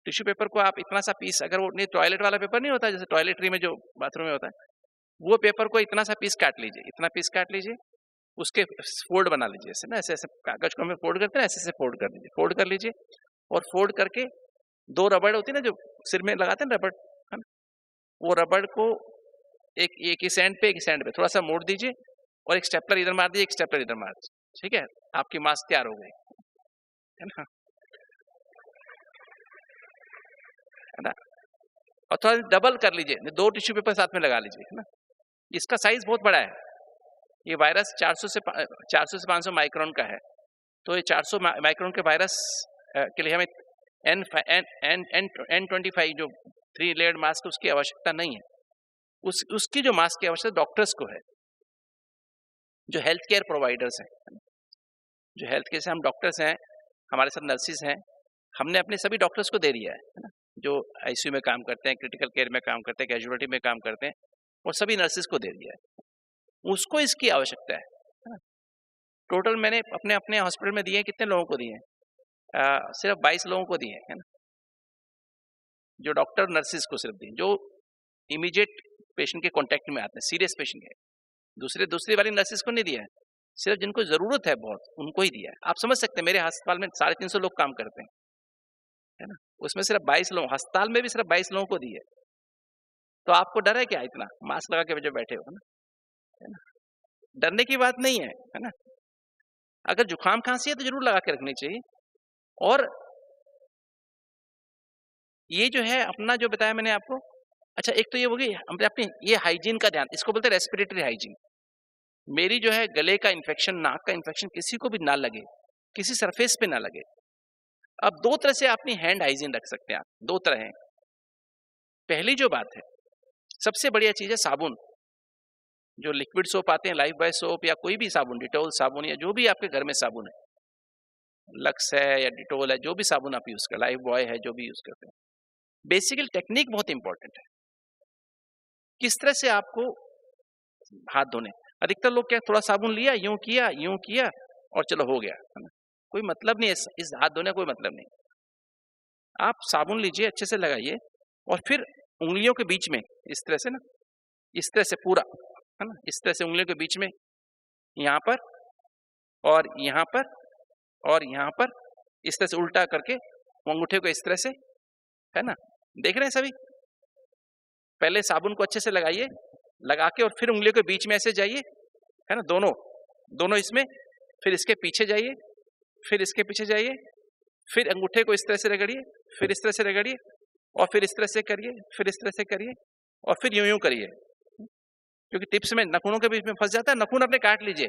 टिश्यू पेपर को आप इतना सा पीस, अगर वो नहीं टॉयलेट वाला पेपर नहीं होता जैसे टॉयलेटरी में जो बाथरूम में होता है, वो पेपर को इतना सा पीस काट लीजिए, इतना पीस काट लीजिए, उसके फोल्ड बना लीजिए, ऐसे ना, ऐसे कागज को हमें फोल्ड करते हैं, ऐसे फोल्ड कर लीजिए, फोल्ड कर लीजिए, और फोल्ड करके 2 रबड़ होती है ना जो सिर में लगाते हैं रबड़, है ना, वो रबड़ को एक ही सैंड पे थोड़ा सा मोड़ दीजिए, और एक स्टेपलर इधर मार दीजिए, एक स्टेपलर इधर मार दीजिए। ठीक है, आपकी मास्क तैयार हो गई, है ना। और थोड़ा डबल कर लीजिए, 2 टिश्यू पेपर साथ में लगा लीजिए, है ना। इसका साइज बहुत बड़ा है। ये वायरस 400 से 500 माइक्रोन का है, तो ये 400 माइक्रोन के वायरस के लिए हमें N25 जो 3 लेयर्ड मास्क, उसकी आवश्यकता नहीं है। उसकी जो मास्क की आवश्यकता डॉक्टर्स को है, जो हेल्थ केयर प्रोवाइडर्स हैं, जो हेल्थ केयर से हम डॉक्टर्स हैं, हमारे साथ नर्सिस हैं, हमने अपने सभी डॉक्टर्स को दे दिया है ना, जो आईसीयू में काम करते हैं, क्रिटिकल केयर में काम करते हैं, कैजुअलिटी में काम करते हैं, और सभी नर्सिस को दे दिया है। उसको इसकी आवश्यकता है ना। टोटल मैंने अपने अपने हॉस्पिटल में दिए, कितने लोगों को दिए हैं? सिर्फ 22 लोगों को दिए है ना, जो डॉक्टर नर्सिस को सिर्फ दिए, जो इमीडिएट पेशेंट के कांटेक्ट में आते हैं, सीरियस पेशेंट है। दूसरी वाली नर्सिस को नहीं दिया है, सिर्फ जिनको जरूरत है बहुत उनको ही दिया है। आप समझ सकते हैं, मेरे अस्पताल में 350 लोग काम करते हैं, है ना, उसमें सिर्फ 22 लोग, अस्पताल में भी सिर्फ 22 लोगों को दिए। तो आपको डर है क्या इतना? मास्क लगा के जो बैठे हो ना, है ना, डरने की बात नहीं है ना। अगर जुकाम खांसी है तो जरूर लगा के रखनी चाहिए। और ये जो है अपना जो बताया मैंने आपको, अच्छा एक तो ये होगी अपने ये हाइजीन का ध्यान, इसको बोलते हैं रेस्पिरेटरी हाइजीन। मेरी जो है गले का इन्फेक्शन, नाक का इन्फेक्शन किसी को भी ना लगे, किसी सरफेस पे ना लगे। अब 2 तरह से अपनी हैंड हाइजीन रख सकते हैं आप, 2 तरह हैं। पहली जो बात है, सबसे बढ़िया चीज है साबुन, जो लिक्विड सोप आते हैं, लाइफ बॉय सोप या कोई भी साबुन, डिटोल साबुन या जो भी आपके घर में साबुन है, लक्स है या डिटोल है, जो भी साबुन आप यूज कर, लाइफ बॉय है, जो भी यूज करते हैं। बेसिकली टेक्निक बहुत इंपॉर्टेंट है, किस तरह से आपको हाथ धोने। अधिकतर लोग क्या, थोड़ा साबुन लिया, यूं किया और चलो हो गया, है ना, कोई मतलब नहीं है इस हाथ धोने का, कोई मतलब नहीं। आप साबुन लीजिए, अच्छे से लगाइए, और फिर उंगलियों के बीच में इस तरह से ना, इस तरह से पूरा, है ना, इस तरह से उंगलियों के बीच में, यहाँ पर और यहाँ पर और यहाँ पर, इस तरह से उल्टा करके अंगूठे को इस तरह से, है ना, देख रहे हैं सभी। पहले साबुन को अच्छे से लगाइए, लगा के और फिर उंगलियों के बीच में ऐसे जाइए, है ना, दोनों इसमें, फिर इसके पीछे जाइए, फिर इसके पीछे जाइए, फिर अंगूठे को इस तरह से रगड़िए, फिर इस तरह से रगड़िए, और फिर इस तरह से करिए, फिर इस तरह से करिए, और फिर यूं करिए, क्योंकि टिप्स में नखूनों के बीच में फंस जाता है। नखून अपने काट लीजिए,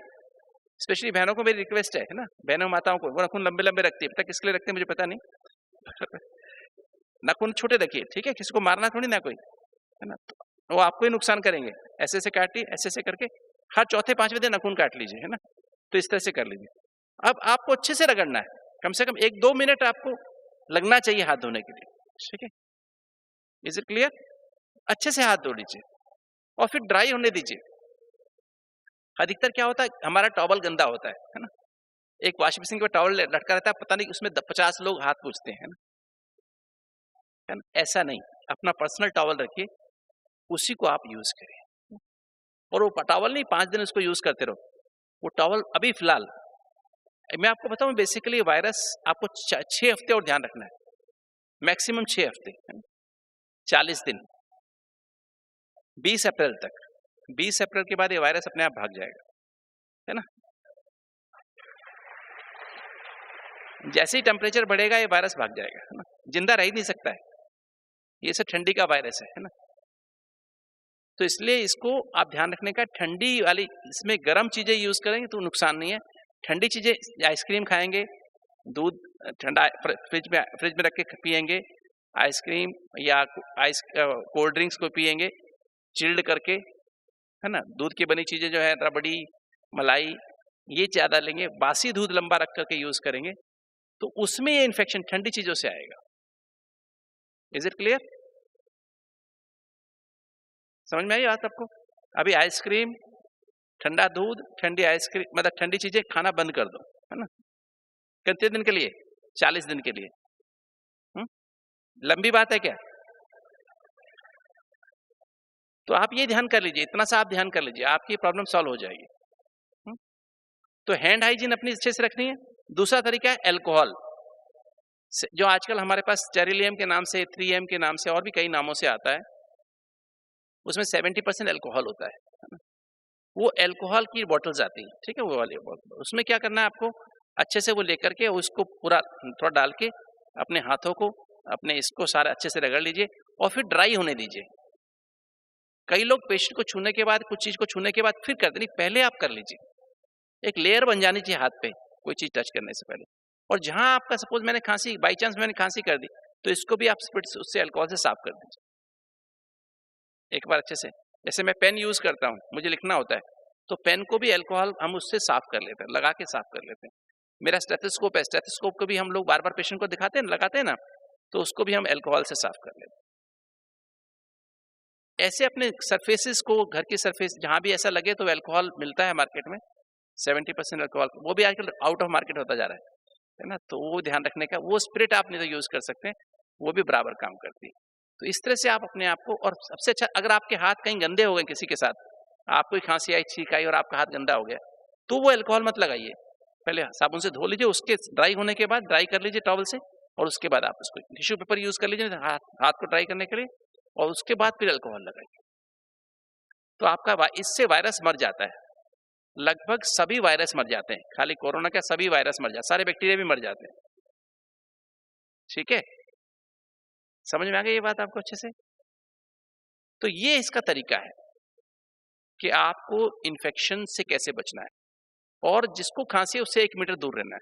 स्पेशली बहनों को मेरी रिक्वेस्ट है ना, बहनों माताओं को, वो नखून लंबे लंबे रखती है, पता किसके लिए रखते हैं मुझे पता नहीं नखून छोटे रखिए, ठीक है, किसी को मारना थोड़ी ना कोई, है ना, तो वो आपको ही नुकसान करेंगे। ऐसे ऐसे काटिए, ऐसे ऐसे करके हर चौथे 5वें दिन नखून काट लीजिए, है ना, तो इस तरह से कर लीजिए। अब आपको अच्छे से रगड़ना है, कम से कम 1-2 मिनट आपको लगना चाहिए हाथ धोने के लिए, ठीक है, इज इट क्लियर? अच्छे से हाथ धो लीजिए और फिर ड्राई होने दीजिए। अधिकतर क्या होता है, हमारा टॉवल गंदा होता है ना, एक वॉशिंग मशीन के टॉवल लटका रहता है, पता नहीं उसमें 50 लोग हाथ पूछते हैं ना, है ना, ऐसा नहीं, अपना पर्सनल टॉवल रखिए, उसी को आप यूज करें, और वो टॉवल नहीं 5 दिन उसको यूज करते रहो। वो टॉवल अभी फिलहाल मैं आपको बताऊं, बेसिकली वायरस आपको 6 हफ्ते और ध्यान रखना है, मैक्सिमम 6 हफ्ते, 40 दिन, 20 अप्रैल तक। 20 अप्रैल के बाद ये वायरस अपने आप भाग जाएगा, है ना। जैसे ही टेम्परेचर बढ़ेगा ये वायरस भाग जाएगा, है ना, जिंदा रह ही नहीं सकता है, ये सब ठंडी का वायरस है ना। तो इसलिए इसको आप ध्यान रखने का, ठंडी वाली, इसमें गर्म चीजें यूज करेंगे तो नुकसान नहीं है। ठंडी चीजें, आइसक्रीम खाएंगे, दूध ठंडा फ्रिज में रख के पिएंगे, आइसक्रीम या कोल्ड ड्रिंक्स को पिएंगे चिल्ड करके, है ना, दूध की बनी चीजें जो है, रबड़ी, मलाई, ये ज्यादा लेंगे, बासी दूध लंबा रख करके यूज करेंगे, तो उसमें ये इन्फेक्शन ठंडी चीजों से आएगा। Is it clear? समझ में आई बात आपको? अभी आइसक्रीम, ठंडा दूध, ठंडी आइसक्रीम, मतलब ठंडी चीजें खाना बंद कर दो, है ना, कितने दिन के लिए? 40 दिन के लिए। लंबी बात है क्या? तो आप ये ध्यान कर लीजिए, इतना सा आप ध्यान कर लीजिए, आपकी प्रॉब्लम सॉल्व हो जाएगी। तो हैंड हाइजीन अपनी अच्छे से रखनी है। दूसरा तरीका है अल्कोहल, जो आजकल हमारे पास स्टेरिलियम के नाम से, 3M के नाम से, और भी कई नामों से आता है, उसमें 70% अल्कोहल होता है। वो अल्कोहल की बॉटल्स आती है, ठीक है, वो वाली बॉटल, उसमें क्या करना है आपको, अच्छे से वो लेकर के उसको पूरा थोड़ा डाल के अपने हाथों को, अपने इसको सारा अच्छे से रगड़ लीजिए और फिर ड्राई होने दीजिए। कई लोग पेशेंट को छूने के बाद, कुछ चीज को छूने के बाद फिर कर देनी, पहले आप कर लीजिए, एक लेयर बन जानी चाहिए हाथ पे कोई चीज टच करने से पहले। और जहां आपका सपोज मैंने खांसी, बाई चांस मैंने खांसी कर दी, तो इसको भी आप स्पिरिट उससे, अल्कोहल से साफ कर दीजिए एक बार अच्छे से, जैसे मैं पेन यूज करता हूँ, मुझे लिखना होता है, तो पेन को भी अल्कोहल हम उससे साफ कर लेते हैं, लगा के साफ कर लेते हैं। मेरा स्टेथोस्कोप है, स्टेथोस्कोप को भी हम लोग बार बार पेशेंट को दिखाते हैं, लगाते हैं ना, तो उसको भी हम अल्कोहल से साफ कर लेते हैं। ऐसे अपने सरफेसेस को, घर की सरफेस जहां भी ऐसा लगे तो अल्कोहल मिलता है मार्केट में, 70% अल्कोहल, वो भी आजकल आउट ऑफ मार्केट होता जा रहा है ना, तो वो ध्यान रखने का। वो स्पिरिट आप नहीं तो यूज कर सकते हैं, वो भी बराबर काम करती है। तो इस तरह से आप अपने आप को, और सबसे अच्छा, अगर आपके हाथ कहीं गंदे हो गए किसी के साथ, आपको खांसी आई, छींक आई और आपका हाथ गंदा हो गया, तो वो अल्कोहल मत लगाइए, पहले साबुन से धो लीजिए, उसके ड्राई होने के बाद ड्राई कर लीजिए टॉवल से, और उसके बाद आप उसको टिश्यू पेपर यूज कर लीजिए हाथ को ड्राई करने के लिए, और उसके बाद फिर अल्कोहल लगाइए। तो आपका इससे वायरस मर जाता है, लगभग सभी वायरस मर जाते हैं, खाली कोरोना का सभी वायरस मर जाते, सारे बैक्टीरिया भी मर जाते हैं। ठीक है, समझ में आ गई ये बात आपको अच्छे से? तो ये इसका तरीका है कि आपको इन्फेक्शन से कैसे बचना है, और जिसको खांसी है उससे 1 मीटर दूर रहना है,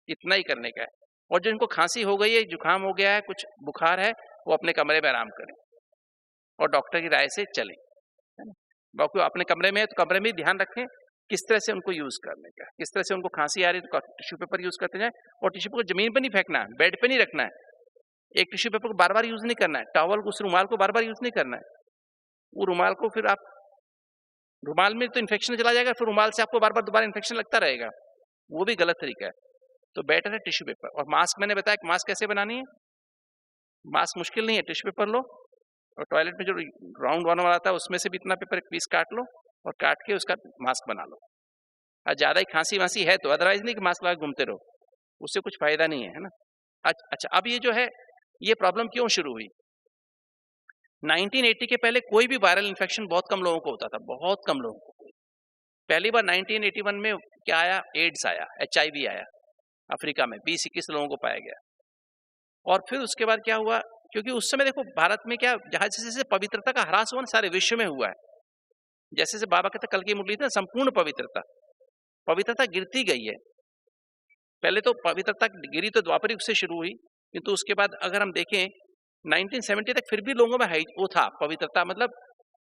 इतना ही करने का है। और जो इनको खांसी हो गई है, जुकाम हो गया है, कुछ बुखार है, वो अपने कमरे में आराम करें और डॉक्टर की राय से चलें, है ना। बाकी अपने कमरे में है तो कमरे में ध्यान रखें किस तरह से उनको यूज करने का, किस तरह से उनको खांसी आ रही है तो टिश्यू पेपर यूज करते जाए, और टिश्यू पेपर जमीन पर नहीं फेंकना है, बेड पे नहीं रखना है, एक टिश्यू पेपर को बार बार यूज नहीं करना है, टॉवल को, उस रुमाल को बार बार यूज नहीं करना है। वो रुमाल को फिर आप, रुमाल में तो इन्फेक्शन चला जाएगा, फिर रुमाल से आपको बार बार दोबारा इन्फेक्शन लगता रहेगा, वो भी गलत तरीका है। तो बेटर है टिश्यू पेपर। और मास्क, मैंने बताया कि मास्क कैसे बनानी है, मास्क मुश्किल नहीं है, टिश्यू पेपर लो और टॉयलेट में जो राउंड वाला आता है उसमें से भी इतना पेपर एक पीस काट लो और काट के उसका मास्क बना लो। और ज्यादा ही खांसी वांसी है तो, अदरवाइज नहीं कि मास्क लगा घूमते रहो, उससे कुछ फायदा नहीं है ना। अच्छा, अब ये जो है, ये प्रॉब्लम क्यों शुरू हुई? 1980 के पहले कोई भी वायरल इन्फेक्शन बहुत कम लोगों को होता था, बहुत कम लोगों को। पहली बार 1981 में क्या आया? एड्स आया, HIV आया, अफ्रीका में 20-21 लोगों को पाया गया। और फिर उसके बाद क्या हुआ, क्योंकि उस समय देखो भारत में क्या, जहां जैसे पवित्रता का ह्रास हुआ सारे विश्व में हुआ है, जैसे बाबा कहते कल की मुरली थी, संपूर्ण पवित्रता गिरती गई है। पहले तो पवित्रता गिरी तो द्वापर युग से शुरू हुई, किंतु उसके बाद अगर हम देखें 1970 तक फिर भी लोगों में वो था, पवित्रता मतलब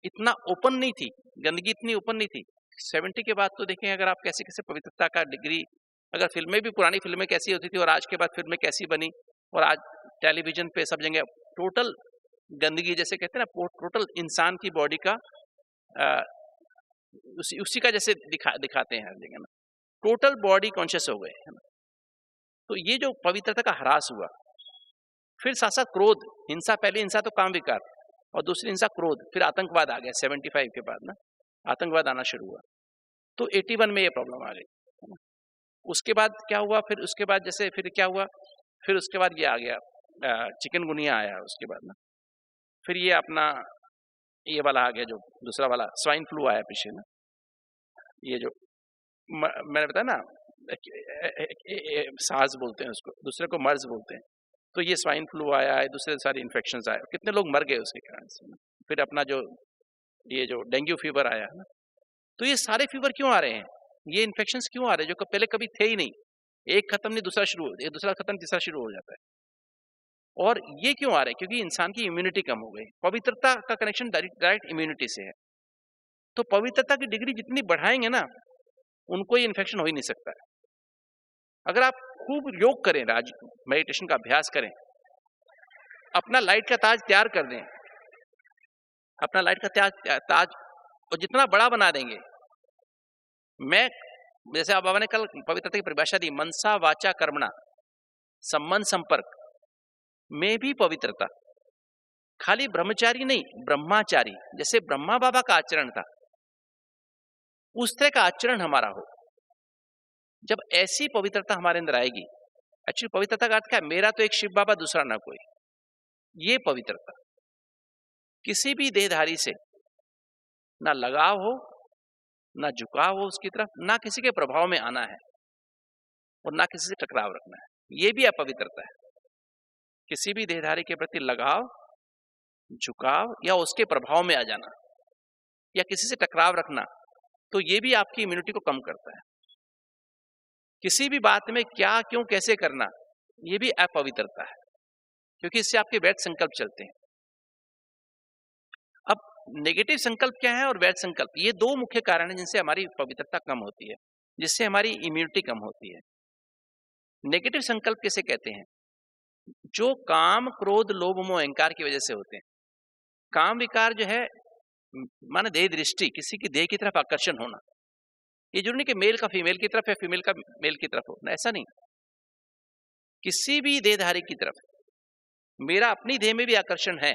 इतना ओपन नहीं थी, गंदगी इतनी ओपन नहीं थी। 70 के बाद तो देखें अगर आप कैसे कैसे पवित्रता का डिग्री, अगर फिल्में भी, पुरानी फिल्में कैसी होती थी और आज के बाद फिल्में कैसी बनी, और आज टेलीविजन पे सब जगह टोटल गंदगी, जैसे कहते हैं ना, टोटल इंसान की बॉडी का उसी का जैसे दिखाते हैं हर जगह ना, टोटल बॉडी कॉन्शियस हो गए, है ना। तो ये जो पवित्रता का ह्रास हुआ, फिर साथ साथ क्रोध, हिंसा, पहली हिंसा तो काम विकार, और दूसरी हिंसा क्रोध, फिर आतंकवाद आ गया 75 के बाद ना, आतंकवाद आना शुरू हुआ। तो 81 में ये प्रॉब्लम आ गई, है ना। उसके बाद क्या हुआ, फिर उसके बाद जैसे फिर क्या हुआ, फिर उसके बाद ये आ गया चिकनगुनिया आया, उसके बाद ना फिर ये अपना ये वाला आ गया, जो दूसरा वाला स्वाइन फ्लू आया पीछे ना, ये जो मैंने बताया ना, सार्स बोलते हैं उसको, दूसरे को मर्ज बोलते हैं। तो ये स्वाइन फ्लू आया है, दूसरे सारे इन्फेक्शंस आए, कितने लोग मर गए उसके कारण से। फिर अपना जो ये जो डेंगू फीवर आया है ना, तो ये सारे फीवर क्यों आ रहे हैं, ये इन्फेक्शंस क्यों आ रहे हैं, जो पहले कभी थे ही नहीं, एक खत्म नहीं दूसरा शुरू, एक दूसरा खत्म तीसरा शुरू हो जाता है। और ये क्यों आ रहे हैं? क्योंकि इंसान की इम्यूनिटी कम हो गई। पवित्रता का कनेक्शन डायरेक्ट इम्यूनिटी से है। तो पवित्रता की डिग्री जितनी बढ़ाएंगे ना, उनको ये इन्फेक्शन हो ही नहीं सकता है। अगर आप खूब योग करें, मेडिटेशन का अभ्यास करें, अपना लाइट का ताज तैयार कर दें, अपना लाइट का ताज और जितना बड़ा बना देंगे, मैं जैसे आप बाबा ने कल पवित्रता की परिभाषा दी, मनसा वाचा कर्मणा, संबंध संपर्क में भी पवित्रता, खाली ब्रह्मचारी नहीं, ब्रह्माचारी, जैसे ब्रह्मा बाबा का आचरण था, उस तरह का आचरण हमारा हो। जब ऐसी पवित्रता हमारे अंदर आएगी, एक्चुअली पवित्रता का अर्थ क्या है, मेरा तो एक शिव बाबा, दूसरा ना कोई, ये पवित्रता। किसी भी देहधारी से ना लगाव हो, ना झुकाव हो उसकी तरफ, ना किसी के प्रभाव में आना है और ना किसी से टकराव रखना है, ये भी अपवित्रता है। किसी भी देहधारी के प्रति लगाव, झुकाव या उसके प्रभाव में आ जाना या किसी से टकराव रखना, तो ये भी आपकी इम्यूनिटी को कम करता है। किसी भी बात में क्या, क्यों, कैसे करना, ये भी अपवित्रता है, क्योंकि इससे आपके वैध संकल्प चलते हैं। अब नेगेटिव संकल्प क्या है और वैध संकल्प, ये दो मुख्य कारण हैं जिनसे हमारी पवित्रता कम होती है, जिससे हमारी इम्यूनिटी कम होती है। नेगेटिव संकल्प किसे कहते हैं? जो काम, क्रोध, लोभ, मोह, अहंकार की वजह से होते हैं। काम विकार जो है माने देह दृष्टि, किसी की देह की तरफ आकर्षण होना। ये जरूरी नहीं कि मेल का फीमेल की तरफ या फीमेल का मेल की तरफ हो, ऐसा नहीं। किसी भी देहधारी की तरफ, मेरा अपनी देह में भी आकर्षण है,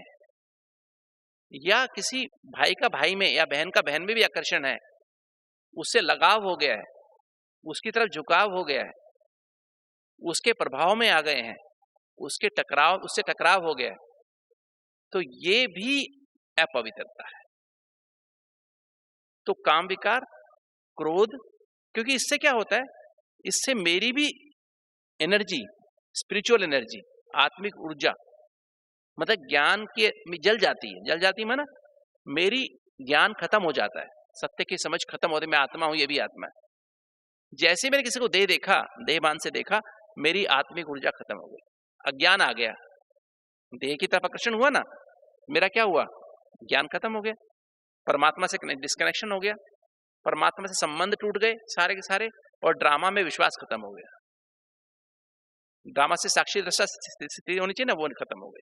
या किसी भाई का भाई में या बहन का बहन में भी आकर्षण है, उससे लगाव हो गया है, उसकी तरफ झुकाव हो गया है, उसके प्रभाव में आ गए हैं, उससे टकराव हो गया है, तो ये भी अपवित्रता है। तो काम विकार, क्रोध, क्योंकि इससे क्या होता है, इससे मेरी भी एनर्जी, स्पिरिचुअल एनर्जी, आत्मिक ऊर्जा, मतलब ज्ञान की जल जाती है माना मेरी ज्ञान खत्म हो जाता है, सत्य की समझ खत्म होती है, मैं आत्मा हूं, ये भी आत्मा है। जैसे मैंने किसी को देहभान से देखा, मेरी आत्मिक ऊर्जा खत्म हो गई, अज्ञान आ गया, देह की तरफ आकर्षण हुआ ना, मेरा क्या हुआ, ज्ञान खत्म हो गया, परमात्मा से डिस्कनेक्शन हो गया, परमात्मा से संबंध टूट गए सारे के सारे, और ड्रामा में विश्वास खत्म हो गया। ड्रामा से साक्षी दृष्टा स्थिति होनी चाहिए ना, वो खत्म हो गई।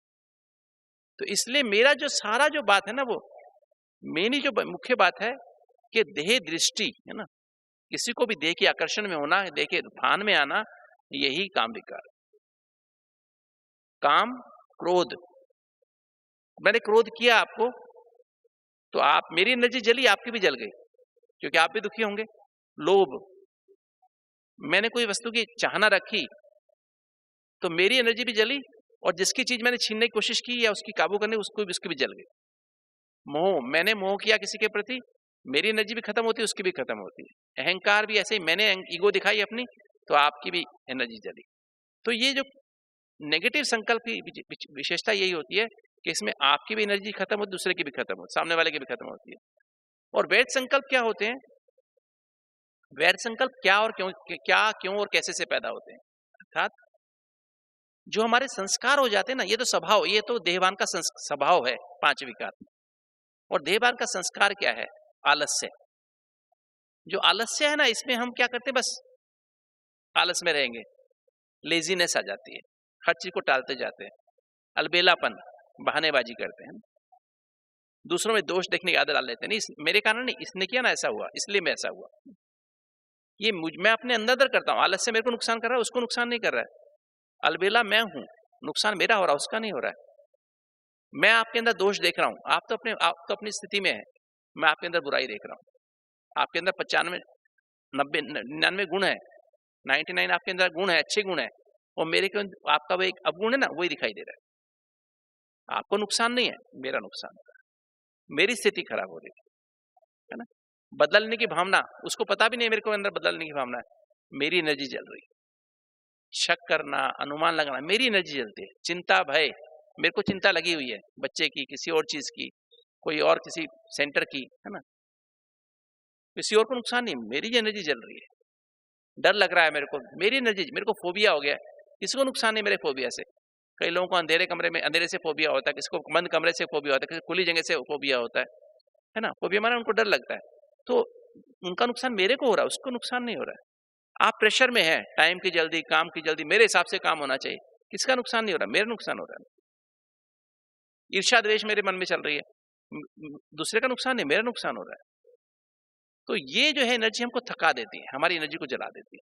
तो इसलिए मेरा जो सारा जो बात है ना, वो मेरी जो मुख्य बात है कि देह दृष्टि है ना, किसी को भी देह के आकर्षण में होना, देह के भान में आना, यही काम विकार। काम, क्रोध, मैंने क्रोध किया आपको, तो आप, मेरी एनर्जी जली, आपकी भी जल गई, क्योंकि आप भी दुखी होंगे। लोभ, मैंने कोई वस्तु की चाहना रखी, तो मेरी एनर्जी भी जली, और जिसकी चीज मैंने छीनने की कोशिश की या उसकी काबू करने, उसकी भी जल गई। मोह, मैंने मोह किया किसी के प्रति, मेरी एनर्जी भी खत्म होती है, उसकी भी खत्म होती है। अहंकार भी ऐसे ही, मैंने ईगो दिखाई अपनी, तो आपकी भी एनर्जी जली। तो ये जो नेगेटिव संकल्प की विशेषता यही होती है कि इसमें आपकी भी एनर्जी खत्म होती, दूसरे की भी खत्म होती, सामने वाले की भी खत्म होती है। और वैध संकल्प क्या होते हैं? वैध संकल्प क्या और क्यों और कैसे से पैदा होते हैं? अर्थात जो हमारे संस्कार हो जाते हैं ना, ये तो स्वभाव, ये तो देहवान का स्वभाव है, 5 विकार। और देहवान का संस्कार क्या है? आलस्य। जो आलस्य है ना, इसमें हम क्या करते हैं, बस आलस में रहेंगे, लेजीनेस आ जाती है, हर चीज को टालते जाते हैं, अलबेलापन, बहानेबाजी करते हैं, दूसरों में दोष देखने की आदत डाल लेते हैं। नहीं, मेरे कारण नहीं, इसने किया ना, ऐसा हुआ, इसलिए मैं ऐसा हुआ। ये मैं अपने अंदर करता हूँ। आलस्य मेरे को नुकसान कर रहा है, उसको नुकसान नहीं कर रहा है। अलबेला मैं हूं, नुकसान मेरा हो रहा है, उसका नहीं हो रहा है। मैं आपके अंदर दोष देख रहा हूं, आप तो अपनी स्थिति में है, मैं आपके अंदर बुराई देख रहा हूं। आपके अंदर 95, 90, 99 गुण है, 99 आपके अंदर गुण है, अच्छे गुण है, और मेरे को आपका वो एक अवगुण है ना, वही दिखाई दे रहा है। आपको नुकसान नहीं है, मेरा नुकसान हो रहा है, मेरी स्थिति खराब हो रही है ना। बदलने की भावना, उसको पता भी नहीं मेरे को अंदर बदलने की भावना है, मेरी एनर्जी जल रही है। शक करना, अनुमान लगाना, मेरी एनर्जी जलती है। चिंता, भय, मेरे को चिंता लगी हुई है, बच्चे की, किसी और चीज की, कोई और किसी सेंटर की, है ना, किसी और को नुकसान नहीं, मेरी एनर्जी जल रही है। डर लग रहा है मेरे को, मेरी एनर्जी, मेरे को फोबिया हो गया है, किसी को नुकसान नहीं मेरे फोबिया से। कई लोगों को अंधेरे कमरे में, अंधेरे से फोबिया होता है, किसी को बंद कमरे से फोबिया होता है, किसी को खुली जगह से फोबिया होता है ना। फोबिया माना उनको डर लगता है, तो उनका नुकसान मेरे को हो रहा है, उसको नुकसान नहीं हो रहा है। आप प्रेशर में है, टाइम की जल्दी, काम की जल्दी, मेरे हिसाब से काम होना चाहिए, किसका नुकसान नहीं हो रहा, मेरा नुकसान हो रहा है। ईर्ष्या द्वेष मेरे मन में चल रही है, दूसरे का नुकसान नहीं, मेरा नुकसान हो रहा है। तो ये जो है एनर्जी हमको थका देती है, हमारी एनर्जी को जला देती है।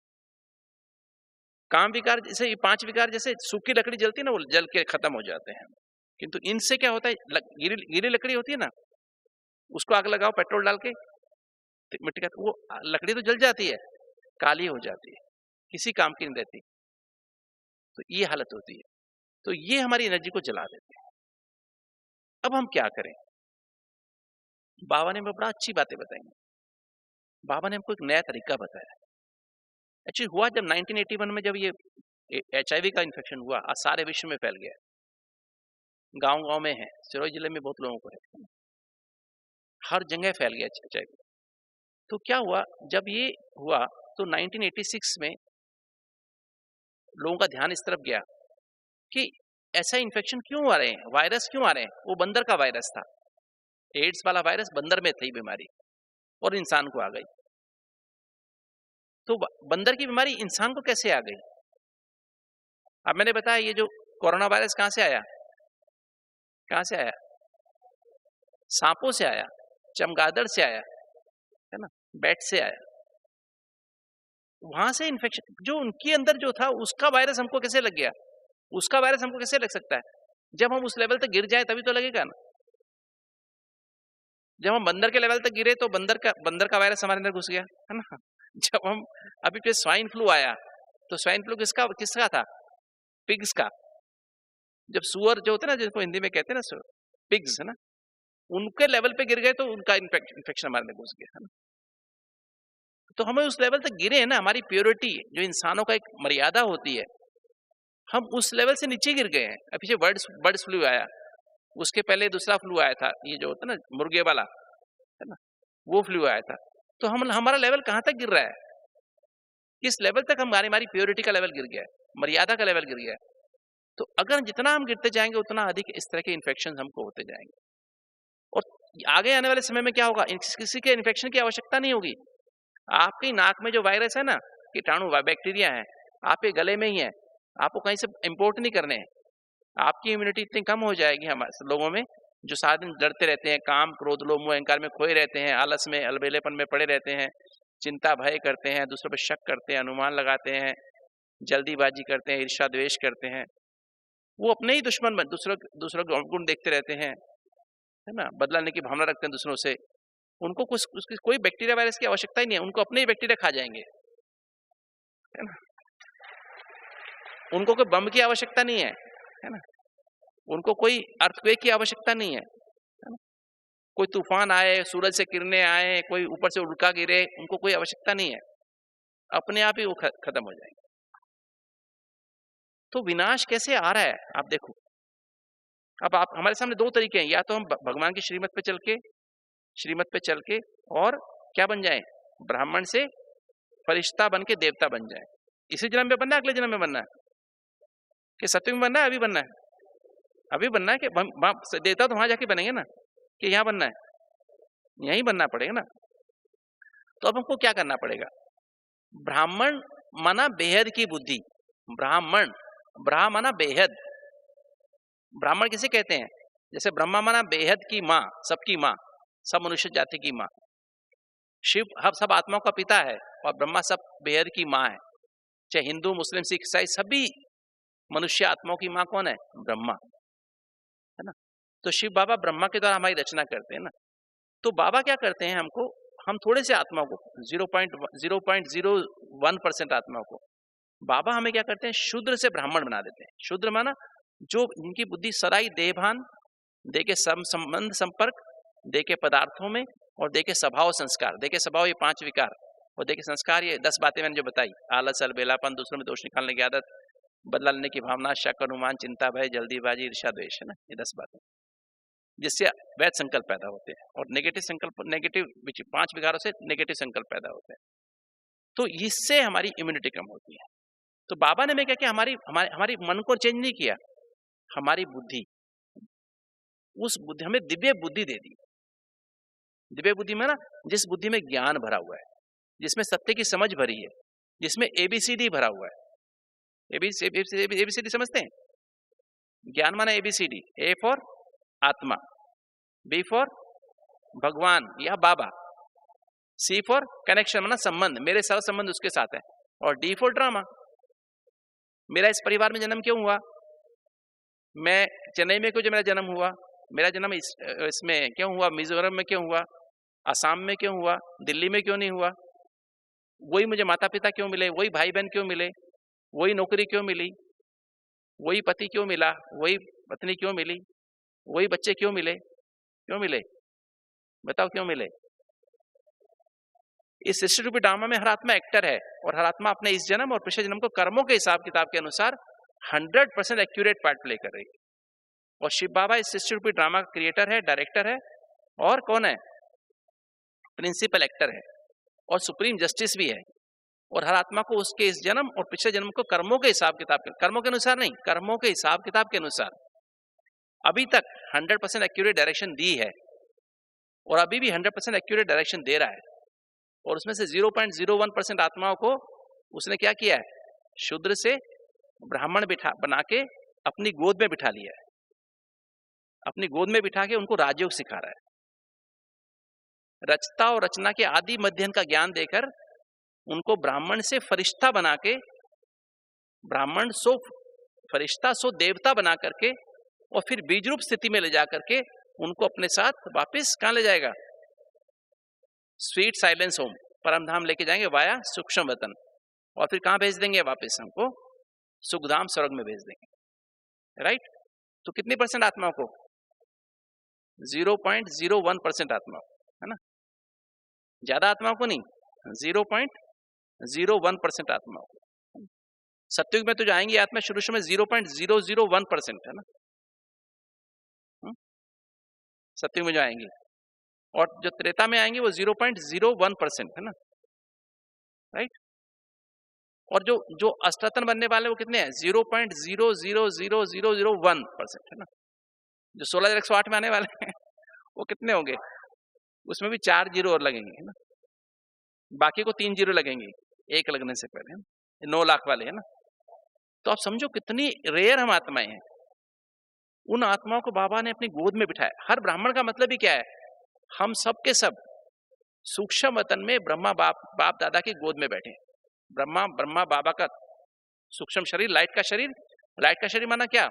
काम विकार जैसे, ये 5 विकार जैसे सूखी लकड़ी जलती है ना, वो जल के खत्म हो जाते हैं। किंतु इनसे क्या होता है, गीली लकड़ी होती है ना, उसको आग लगाओ पेट्रोल डाल के, मिट्टी का, वो लकड़ी तो जल जाती है, काली हो जाती है, किसी काम की नहीं रहती। तो ये हालत होती है, तो ये हमारी एनर्जी को जला देती है। अब हम क्या करें? बाबा ने हमें बड़ा अच्छी बातें बताई। बाबा ने हमको एक नया तरीका बताया। एक्चुअली हुआ जब 1981 में, जब ये HIV का इन्फेक्शन हुआ, सारे विश्व में फैल गया, गांव-गांव में है, सिरोही जिले में बहुत लोगों को है, हर जगह फैल गया HIV। तो क्या हुआ, जब ये हुआ तो 1986 में लोगों का ध्यान इस तरफ गया कि ऐसा इन्फेक्शन क्यों आ रहे हैं, वायरस क्यों आ रहे हैं। वो बंदर का वायरस था, एड्स वाला वायरस बंदर में थी बीमारी और इंसान को आ गई। तो बंदर की बीमारी इंसान को कैसे आ गई? अब मैंने बताया ये जो कोरोना वायरस कहां से आया, कहां से आया? सांपों से आया, चमगादड़ से आया, है ना, बैट से आया। वहां से इन्फेक्शन जो उनके अंदर जो था उसका वायरस हमको कैसे लग गया? उसका वायरस हमको कैसे लग सकता है? जब हम उस लेवल तक गिर जाए तभी तो लगेगा ना। जब हम बंदर के लेवल तक गिरे तो बंदर का वायरस हमारे अंदर घुस गया, है ना। जब हम अभी फिर स्वाइन फ्लू आया तो स्वाइन फ्लू किसका था? पिग्स का। जब सुअर जो होते हैं ना, जिनको हिंदी में कहते हैं ना पिग्स, है ना, उनके लेवल पे गिर गए तो उनका इन्फेक्शन हमारे में घुस गया, है ना। तो हमें उस लेवल तक गिरे हैं ना, हमारी प्योरिटी जो इंसानों का एक मर्यादा होती है, हम उस लेवल से नीचे गिर गए हैं। अब पीछे बर्ड फ्लू आया, उसके पहले दूसरा फ्लू आया था, ये जो होता है ना मुर्गे वाला, है ना, वो फ्लू आया था। तो हमारा लेवल कहां तक गिर रहा है? किस लेवल तक हमारी प्योरिटी का लेवल गिर गया है, मर्यादा का लेवल गिर गया है। तो अगर जितना हम गिरते जाएंगे उतना अधिक इस तरह के इन्फेक्शन हमको होते जाएंगे। और आगे आने वाले समय में क्या होगा, किसी के इन्फेक्शन की आवश्यकता नहीं होगी। आपकी नाक में जो वायरस है ना, कीटाणु बैक्टीरिया है, आपके गले में ही है, आपको कहीं से इंपोर्ट नहीं करने हैं। आपकी इम्यूनिटी इतनी कम हो जाएगी हमारे लोगों में, जो सारा दिन लड़ते रहते हैं, काम क्रोध लोभ मोह अहंकार में खोए रहते हैं, आलस में अलबेलेपन में पड़े रहते हैं, चिंता भय करते हैं, दूसरों पर शक करते हैं, अनुमान लगाते हैं, जल्दीबाजी करते हैं, ईर्ष्या द्वेष करते हैं, वो अपने ही दुश्मन बन दूसरों के गुण देखते रहते हैं, है ना, बदला लेने की भावना रखते हैं दूसरों से। उनको उसकी कोई बैक्टीरिया वायरस की आवश्यकता ही नहीं है, उनको अपने ही बैक्टीरिया खा जाएंगे, है ना। उनको कोई बम की आवश्यकता नहीं है ना, उनको कोई अर्थक्वेक की आवश्यकता नहीं है ना? कोई तूफान आए, सूरज से किरणें आए, कोई ऊपर से उल्का गिरे, उनको कोई आवश्यकता नहीं है, अपने आप ही वो खत्म हो जाएंगे। तो विनाश कैसे आ रहा है आप देखो। अब आप हमारे सामने दो तरीके हैं, या तो हम भगवान की श्रीमत पे चल के और क्या बन जाए, ब्राह्मण से फरिश्ता बन के देवता बन जाए। इसी जन्म में बनना है, अगले जन्म में बनना है? कि सत्युग में बनना है, अभी बनना है? अभी बनना है कि देवता तो वहां जाके बनेंगे ना, कि यहाँ बनना है? यहीं बनना पड़ेगा ना। तो अब हमको क्या करना पड़ेगा? ब्राह्मण माना बेहद की बुद्धि, ब्राह्मण माना बेहद। ब्राह्मण किसे कहते हैं? जैसे ब्रह्मा माना बेहद की माँ, सबकी माँ, सब मनुष्य जाति की माँ। शिव सब आत्माओं का पिता है और ब्रह्मा सब बेहद की माँ है। चाहे हिंदू मुस्लिम सिख ईसाई सभी मनुष्य आत्माओं की माँ कौन है? ब्रह्मा, है ना। तो शिव बाबा ब्रह्मा के द्वारा हमारी रचना करते हैं ना। तो बाबा क्या करते हैं, हम थोड़े से आत्माओं को 0.01% आत्माओं को बाबा हमें क्या करते हैं, शूद्र से ब्राह्मण बना देते हैं। शूद्र माना जो इनकी बुद्धि सराई देहभान, दे के संबंध संपर्क, दे के पदार्थों में, और दे के स्वभाव संस्कार। दे के स्वभाव ये 5 विकार, और दे के संस्कार ये 10 बातें मैंने जो बताई, आलस, अलबेलापन, दूसरों में दोष निकालने की आदत, बदला लेने की भावना, शक, अनुमान, चिंता, भय, जल्दीबाजी, ईर्ष्या, द्वेष, है ना, ये 10 बातें, जिससे वैध संकल्प पैदा होते हैं। और नेगेटिव 5 विकारों से नेगेटिव संकल्प पैदा होते हैं। तो इससे हमारी इम्यूनिटी कम होती है। तो बाबा ने क्या किया, हमारी मन को चेंज नहीं किया, हमारी बुद्धि, उस बुद्धि हमें दिव्य बुद्धि दे दी। दिव्य बुद्धि में ना, जिस बुद्धि में ज्ञान भरा हुआ है, जिसमें सत्य की समझ भरी है, जिसमें ABCD भरा हुआ है। ABCD समझते हैं? ज्ञान माना ABCD, A फॉर आत्मा, B फॉर भगवान या बाबा, C फॉर कनेक्शन माना संबंध, मेरे सारा संबंध उसके साथ है, और D फॉर ड्रामा, मेरा इस परिवार में जन्म क्यों हुआ, मैं चेन्नई में क्यों जो मेरा जन्म हुआ, मेरा जन्म इसमें क्यों हुआ, मिजोरम में क्यों हुआ, असम में क्यों हुआ, दिल्ली में क्यों नहीं हुआ, वही मुझे माता पिता क्यों मिले, वही भाई बहन क्यों मिले, वही नौकरी क्यों मिली, वही पति क्यों मिला, वही पत्नी क्यों मिली, वही बच्चे क्यों मिले, बताओ क्यों मिले। इस सृष्टि रूपी ड्रामा में हर आत्मा एक्टर है, और हर आत्मा अपने इस जन्म और पिछले जन्म को कर्मों के हिसाब किताब के अनुसार 100% एक्यूरेट पार्ट प्ले कर रही है। और शिव बाबा इस सृष्टि रूपी ड्रामा का क्रिएटर है, डायरेक्टर है, और कौन है, प्रिंसिपल एक्टर है, और सुप्रीम जस्टिस भी है। और हर आत्मा को उसके इस जन्म और पिछले जन्म को कर्मों के हिसाब किताब के, कर्मों के अनुसार नहीं, कर्मों के हिसाब किताब के अनुसार अभी तक 100% एक्यूरेट डायरेक्शन दी है। और अभी भी 100% एक्यूरेट डायरेक्शन दे रहा है, और उसमें से 0.01% आत्माओं को उसने क्या किया है, शूद्र से ब्राह्मण बना के अपनी गोद में बिठा लिया है, अपनी गोद में बिठा के उनको राजयोग सिखा रहा है। रचता और रचना के आदि मध्यन का ज्ञान देकर उनको ब्राह्मण से फरिश्ता बना के, ब्राह्मण सो फरिश्ता सो देवता बना करके, और फिर बीज रूप स्थिति में ले जा करके उनको अपने साथ वापस कहां ले जाएगा, स्वीट साइलेंस होम, परमधाम लेके जाएंगे वाया सूक्ष्म वतन, और फिर कहां भेज देंगे, वापस हमको सुखधाम स्वर्ग में भेज देंगे। राइट? तो कितनी परसेंट आत्माओं को, 0.01% आत्माओं, है ना, ज्यादा आत्माओं को नहीं, 0.01% आत्माओं को। सत्युग में तो जो आएंगी आत्मा शुरू में 0.001% है ना, सत्युग में जो आएंगी, और जो त्रेता में आएंगे वो 0.01% है ना। राइट? और जो अष्टातन बनने वाले वो कितने हैं, 0.0000001% है ना। जो 16,108 में आने वाले हैं वो कितने होंगे, उसमें भी 4 जीरो और लगेंगे, है ना, बाकी को 3 जीरो लगेंगे एक लगने से पहले, है ना, 9 लाख वाले, है ना। तो आप समझो कितनी रेयर हम आत्माएं हैं। उन आत्माओं को बाबा ने अपनी गोद में बिठाया। हर ब्राह्मण का मतलब ही क्या है, हम सब के सब सूक्ष्म वतन में ब्रह्मा बाप दादा की गोद में बैठे। ब्रह्मा बाबा का सूक्ष्म शरीर, लाइट का शरीर माना क्या,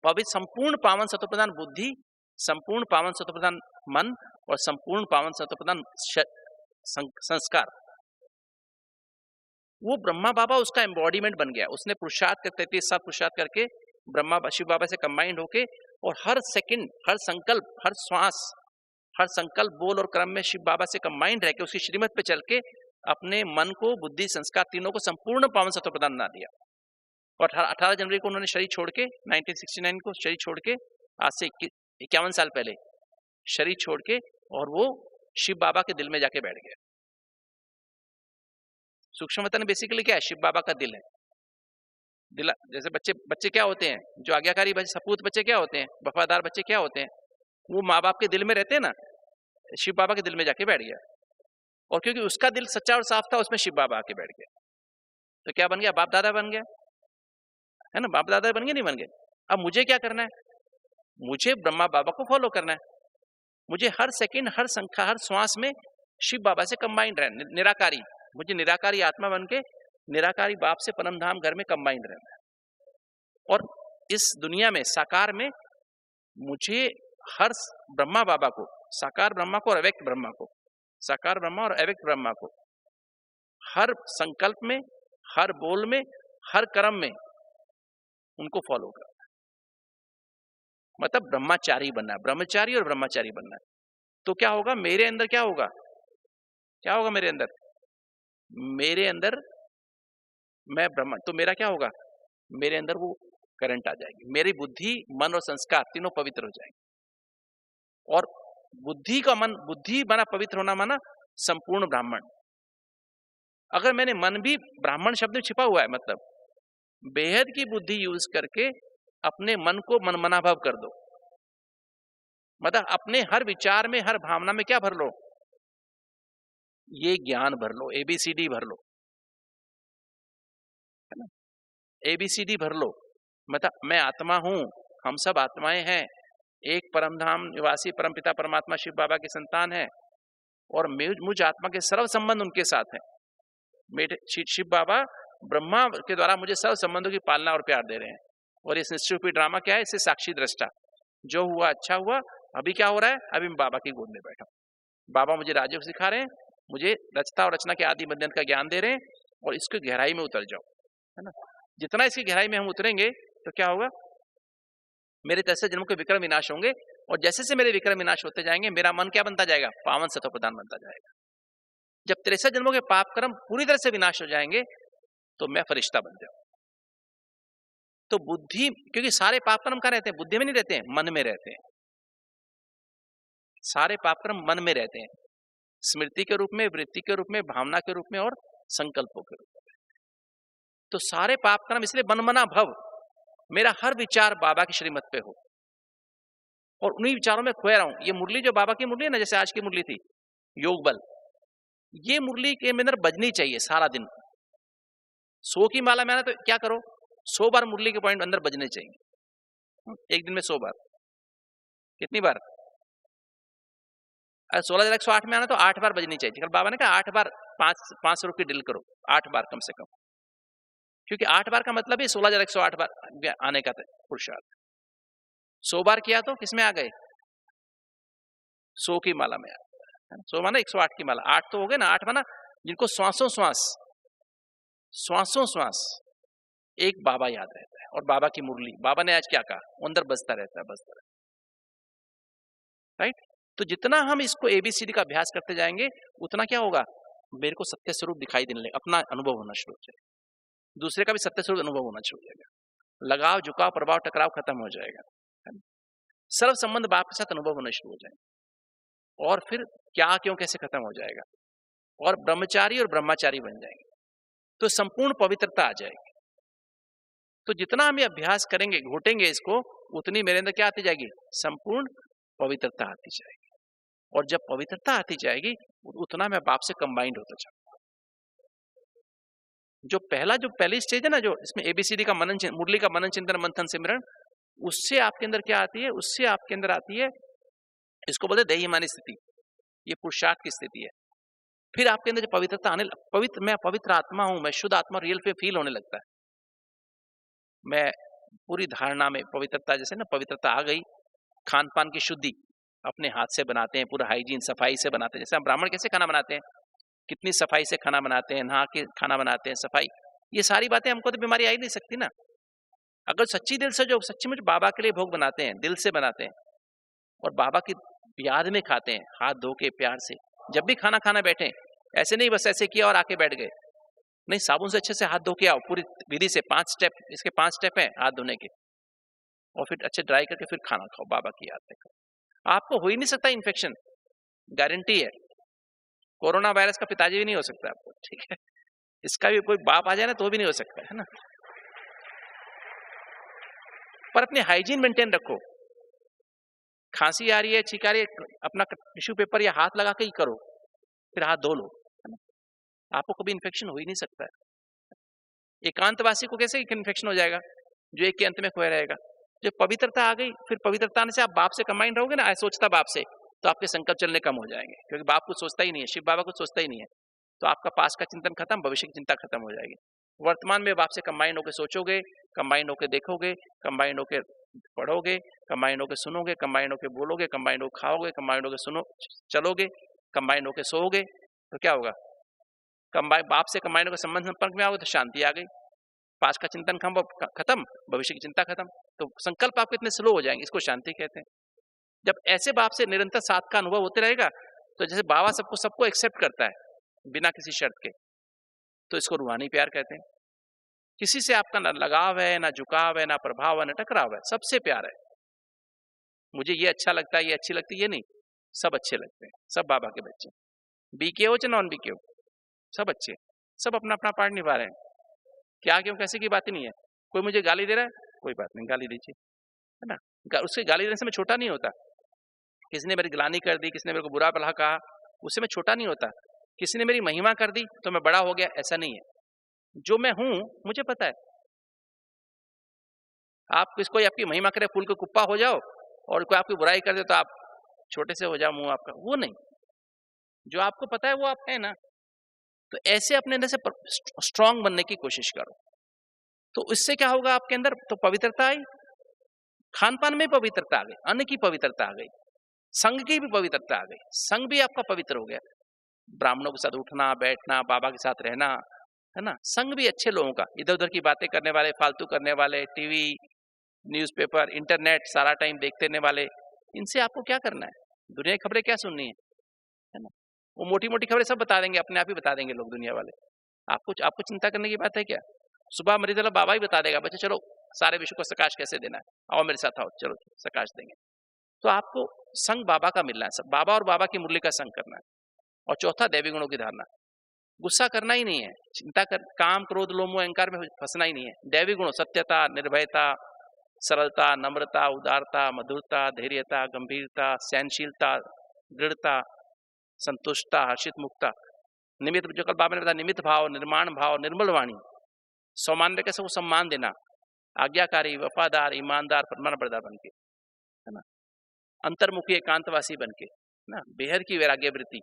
पवित्र संपूर्ण पावन सत्व प्रधान बुद्धि, संपूर्ण पावन सत्व प्रधान मन, और संपूर्ण पावन सत्व प्रधान संस्कार। वो ब्रह्मा बाबा उसका एम्बॉडीमेंट बन गया। उसने पुरुषार्थ करते 33 साल पुरुषार्थ करके शिव बाबा से कंबाइंड होके, और हर सेकंड, हर संकल्प, हर श्वास, हर संकल्प, बोल और क्रम में शिव बाबा से कंबाइंड रह के उसकी श्रीमत पे चल के अपने मन को, बुद्धि, संस्कार तीनों को संपूर्ण पावन सत्व प्रदान बना दिया। और 18 जनवरी को उन्होंने शरीर छोड़ के, 1969 को शरीर छोड़ के, आज से 51 साल पहले शरीर छोड़ के, और वो शिव बाबा के दिल में जाके बैठ गया। सूक्ष्म वतन बेसिकली क्या है, शिव बाबा का दिल है। दिल, जैसे बच्चे क्या होते हैं, जो आज्ञाकारी बच्चे, सपूत बच्चे क्या होते हैं, वफादार बच्चे क्या होते हैं, वो माँ बाप के दिल में रहते हैं ना। शिव बाबा के दिल में जाके बैठ गया, और क्योंकि उसका दिल सच्चा और साफ था, उसमें शिव बाबा आके बैठ गया। तो क्या बन गया, बाप दादा बन गया, है ना, बाप दादा बन गए, नहीं बन गए। अब मुझे क्या करना है, मुझे ब्रह्मा बाबा को फॉलो करना है। मुझे हर सेकंड, हर संख्या, हर श्वास में शिव बाबा से कंबाइंड रहना, निराकारी, मुझे निराकारी आत्मा बन के निराकारी बाप से परमधाम घर में कंबाइंड रहना है। और इस दुनिया में साकार में मुझे हर ब्रह्मा बाबा को, साकार ब्रह्मा को और अव्यक्त ब्रह्मा को, साकार ब्रह्मा और अव्यक्त ब्रह्मा को हर संकल्प में, हर बोल में, हर कर्म में उनको फॉलो करना है। मतलब ब्रह्मचारी बनना है, ब्रह्मचारी और ब्रह्मचारी बनना है। तो क्या होगा मेरे अंदर, क्या होगा मेरे अंदर, मैं ब्रह्म, तो मेरा क्या होगा, मेरे अंदर वो करंट आ जाएगी, मेरी बुद्धि, मन और संस्कार तीनों पवित्र हो जाएंगे। और बुद्धि का मन, बुद्धि माना पवित्र होना, माना संपूर्ण ब्राह्मण। अगर मैंने मन भी ब्राह्मण शब्द में छिपा हुआ है, मतलब बेहद की बुद्धि यूज करके अपने मन को मनमना भाव कर दो। मतलब अपने हर विचार में, हर भावना में क्या भर लो, ये ज्ञान भर लो, ABCD भर लो, है ना, ABCD भर लो। मतलब मैं आत्मा हूं, हम सब आत्माएं हैं, एक परमधाम निवासी परमपिता परमात्मा शिव बाबा की संतान है, और मुझ आत्मा के सर्व संबंध उनके साथ हैं। मेरे शिव बाबा ब्रह्मा के द्वारा मुझे सर्व संबंधों की पालना और प्यार दे रहे हैं। और ये सृष्टि ड्रामा क्या है, इससे साक्षी दृष्टा, जो हुआ अच्छा हुआ। अभी क्या हो रहा है, अभी मैं बाबा की गोद में बैठा हूं, बाबा मुझे राजयोग सिखा रहे हैं, मुझे रचता और रचना के आदि मध्यंत का ज्ञान दे रहे हैं, और इसकी गहराई में उतर जाओ, है ना। जितना इसकी गहराई में हम उतरेंगे तो क्या होगा, मेरे 63 जन्मों के विक्रम विनाश होंगे, और जैसे से मेरे विक्रम विनाश होते जाएंगे, मेरा मन क्या बनता जाएगा, पावन सत्व प्रधान बनता जाएगा। जब 63 जन्मों के पाप कर्म पूरी तरह से विनाश हो जाएंगे, तो मैं फरिश्ता बन जाऊं। तो बुद्धि, क्योंकि सारे पाप कर्म कहां रहते हैं, बुद्धि में नहीं रहते हैं, मन में रहते हैं। सारे पाप कर्म मन में रहते हैं, स्मृति के रूप में, वृत्ति के रूप में, भावना के रूप में, और संकल्पों के रूप में। तो सारे पाप कर्म इसलिए मनमना भव, मेरा हर विचार बाबा की श्रीमत पे हो, और उन्हीं विचारों में खोया रहा हूं। ये मुरली जो बाबा की मुरली है ना, जैसे आज की मुरली थी योग बल, ये मुरली के अंदर बजनी चाहिए सारा दिन। 100 की माला में आना तो क्या करो, 100 बार मुरली के पॉइंट अंदर बजने चाहिए, एक दिन में 100 बार। कितनी बार? 16,108 में आना तो 8 बार बजनी चाहिए। कल बाबा ने कहा 8 बार 500 रुपये डील करो, 8 बार कम से कम, क्योंकि 8 बार का मतलब ही 16,108 बार आने का पुरुषार्थ। 100 बार किया तो किसमें आ गए? 100 की माला में आ गए। 100 माना 108 की माला, 8 तो हो गए ना। 8 माना जिनको श्वासों श्वास एक बाबा याद रहता है, और बाबा की मुरली, बाबा ने आज क्या कहा, अंदर बजता रहता है, बजता रहता है, राइट। तो जितना हम इसको ABCD का अभ्यास करते जाएंगे उतना क्या होगा, मेरे को सत्य स्वरूप दिखाई देने लगेगा, अपना अनुभव होना शुरू हो जाएगा, दूसरे का भी सत्य स्वरूप अनुभव होना शुरू हो जाएगा, लगाव झुकाव प्रभाव टकराव खत्म हो जाएगा, सर्व संबंध बाप के साथ अनुभव होना शुरू हो जाएगा, और फिर क्या क्यों कैसे खत्म हो जाएगा, और ब्रह्मचारी और ब्रह्मचारी बन जाएंगे, तो संपूर्ण पवित्रता आ जाएगी। तो जितना हम ये अभ्यास करेंगे, घोटेंगे इसको, उतनी मेरे अंदर क्या आती जाएगी, संपूर्ण पवित्रता आती जाएगी। और जब पवित्रता आती जाएगी उतना मैं बाप से कंबाइंड होता जाऊंगा। जो पहली स्टेज है ना, जो इसमें ABCD का मनन, मुरली का मनन चिंतन मंथन सिमरन, उससे आपके अंदर क्या आती है, उससे आपके अंदर आती है, इसको बोलते देहीमानी स्थिति, ये पुरुषार्थ की स्थिति है। फिर आपके अंदर जो पवित्रता आने, मैं पवित्र आत्मा हूं, मैं शुद्ध आत्मा रियल पे फील होने लगता है। मैं पूरी धारणा में पवित्रता, जैसे ना पवित्रता आ गई, खान पान की शुद्धि अपने हाथ से बनाते हैं, पूरा हाइजीन सफाई से बनाते हैं। जैसे हम ब्राह्मण कैसे खाना बनाते हैं, कितनी सफाई से खाना बनाते हैं, नहा के खाना बनाते हैं, सफाई, ये सारी बातें हमको तो बीमारी आ ही नहीं सकती ना। अगर सच्ची दिल से, जो सच्ची मुझे बाबा के लिए भोग बनाते हैं, दिल से बनाते हैं, और बाबा की याद में खाते हैं, हाथ धो के प्यार से, जब भी खाना बैठे, ऐसे नहीं बस ऐसे किया और आके बैठ गए, नहीं, साबुन से अच्छे से हाथ धो के आओ, पूरी विधि से 5 स्टेप, इसके 5 स्टेप हैं हाथ धोने के, और फिर अच्छे ड्राई करके फिर खाना खाओ, बाबा की याद में खाओ। आपको हो ही नहीं सकता इन्फेक्शन, गारंटी है। कोरोना वायरस का पिताजी भी नहीं हो सकता आपको, ठीक है, इसका भी कोई बाप आ जाए ना तो भी नहीं हो सकता है ना। पर अपनी हाइजीन मेंटेन रखो, खांसी आ रही है, छींक आ रही है, अपना टिश्यू पेपर या हाथ लगा के ही करो, फिर हाथ धो लो, है ना, आपको कभी इन्फेक्शन हो ही नहीं सकता है। एकांतवासी को कैसे इन्फेक्शन हो जाएगा, जो एक के अंत में खोया रहेगा। जब पवित्रता आ गई, फिर पवित्रता से आप बाप से कंबाइंड रहोगे ना, सोचता बाप से, तो आपके संकल्प चलने कम हो जाएंगे, क्योंकि बाप कुछ सोचता ही नहीं है, शिव बाबा कुछ सोचता ही नहीं है, तो आपका पास का चिंतन खत्म, भविष्य की चिंता खत्म हो जाएगी। वर्तमान में बाप से कंबाइंड होकर सोचोगे, कंबाइंड होकर देखोगे, कंबाइंड होकर पढ़ोगे, कंबाइंड होकर सुनोगे, कंबाइंड होकर बोलोगे, कंबाइंड होकर खाओगे, कंबाइंड होकर सुनो चलोगे, कंबाइंड होकर सोओगे, तो क्या होगा, बाप से कंबाइंड होकर संबंध संपर्क में आओगे तो शांति आ गई, पास का चिंतन खत्म, भविष्य की चिंता खत्म, तो संकल्प आपके इतने स्लो हो जाएंगे, इसको शांति कहते हैं। जब ऐसे बाप से निरंतर साथ का अनुभव होते रहेगा, तो जैसे बाबा सबको एक्सेप्ट करता है बिना किसी शर्त के, तो इसको रूहानी प्यार कहते हैं। किसी से आपका ना लगाव है, ना झुकाव है, ना प्रभाव है, ना टकराव है, सबसे प्यार है। मुझे ये अच्छा लगता है, ये अच्छी लगती है, ये नहीं, सब अच्छे लगते हैं, सब बाबा के बच्चे, बीके हो चाहे नॉन बीके हो, सब अच्छे, सब अपना अपना पार्ट निभा रहे हैं। क्या क्यों कैसे की बात ही नहीं है। कोई मुझे गाली दे रहा है, कोई बात नहीं, गाली दीजिए, है ना, उससे गाली देने से मैं छोटा नहीं होता। किसी ने मेरी गिलानी कर दी, किसी ने मेरे को बुरा भला कहा, उससे मैं छोटा नहीं होता। किसी ने मेरी महिमा कर दी तो मैं बड़ा हो गया, ऐसा नहीं है। जो मैं हूं मुझे पता है। आप किसको आपकी महिमा करे, फूल को कुप्पा हो जाओ, और कोई आपकी बुराई कर दे तो आप छोटे से हो जाओ मुंह आपका, वो नहीं। जो आपको पता है वो आप है ना। तो ऐसे अपने अंदर से स्ट्रांग बनने की कोशिश करो, तो इससे क्या होगा आपके अंदर, तो पवित्रता आई, खान पान में पवित्रता आ गई, अन्न की पवित्रता आ गई, संघ की भी पवित्रता आ गई, संघ भी आपका पवित्र हो गया, ब्राह्मणों के साथ उठना बैठना, बाबा के साथ रहना, है ना, संघ भी अच्छे लोगों का, इधर उधर की बातें करने वाले, फालतू करने वाले, टीवी न्यूज़पेपर इंटरनेट सारा टाइम देखते रहने वाले, इनसे आपको क्या करना है, दुनिया की खबरें क्या सुननी है ना, वो मोटी मोटी खबरें सब बता देंगे, अपने आप ही बता देंगे लोग दुनिया वाले। आपको चिंता करने की बात है क्या। सुबह मरीज बाबा ही बता देगा, बच्चे चलो सारे विश्व को प्रकाश कैसे देना है, आओ मेरे साथ आओ, चलो प्रकाश देंगे। तो आपको संग बाबा का मिलना है, बाबा और बाबा की मुरली का संग करना है। और चौथा, दैवी गुणों की धारणा, गुस्सा करना ही नहीं है, चिंता कर, काम क्रोध लोभ मोह अहंकार में फंसना ही नहीं है। दैवी गुणों, सत्यता, निर्भयता, सरलता, नम्रता, उदारता, मधुरता, धैर्यता, गंभीरता, सहनशीलता, दृढ़ता, संतुष्टता, हर्षित मुक्ता, निमित्त, जो कल बाबा ने बताया, निमित्त भाव, निर्माण भाव, निर्मल वाणी, सौमान्य के सबको सम्मान देना, आज्ञाकारी, वफादार, ईमानदार, परमानप्रदा बन के, है ना, अंतर्मुखी, एकांतवासी बन के, ना, बेहद की वैराग्य वृत्ति,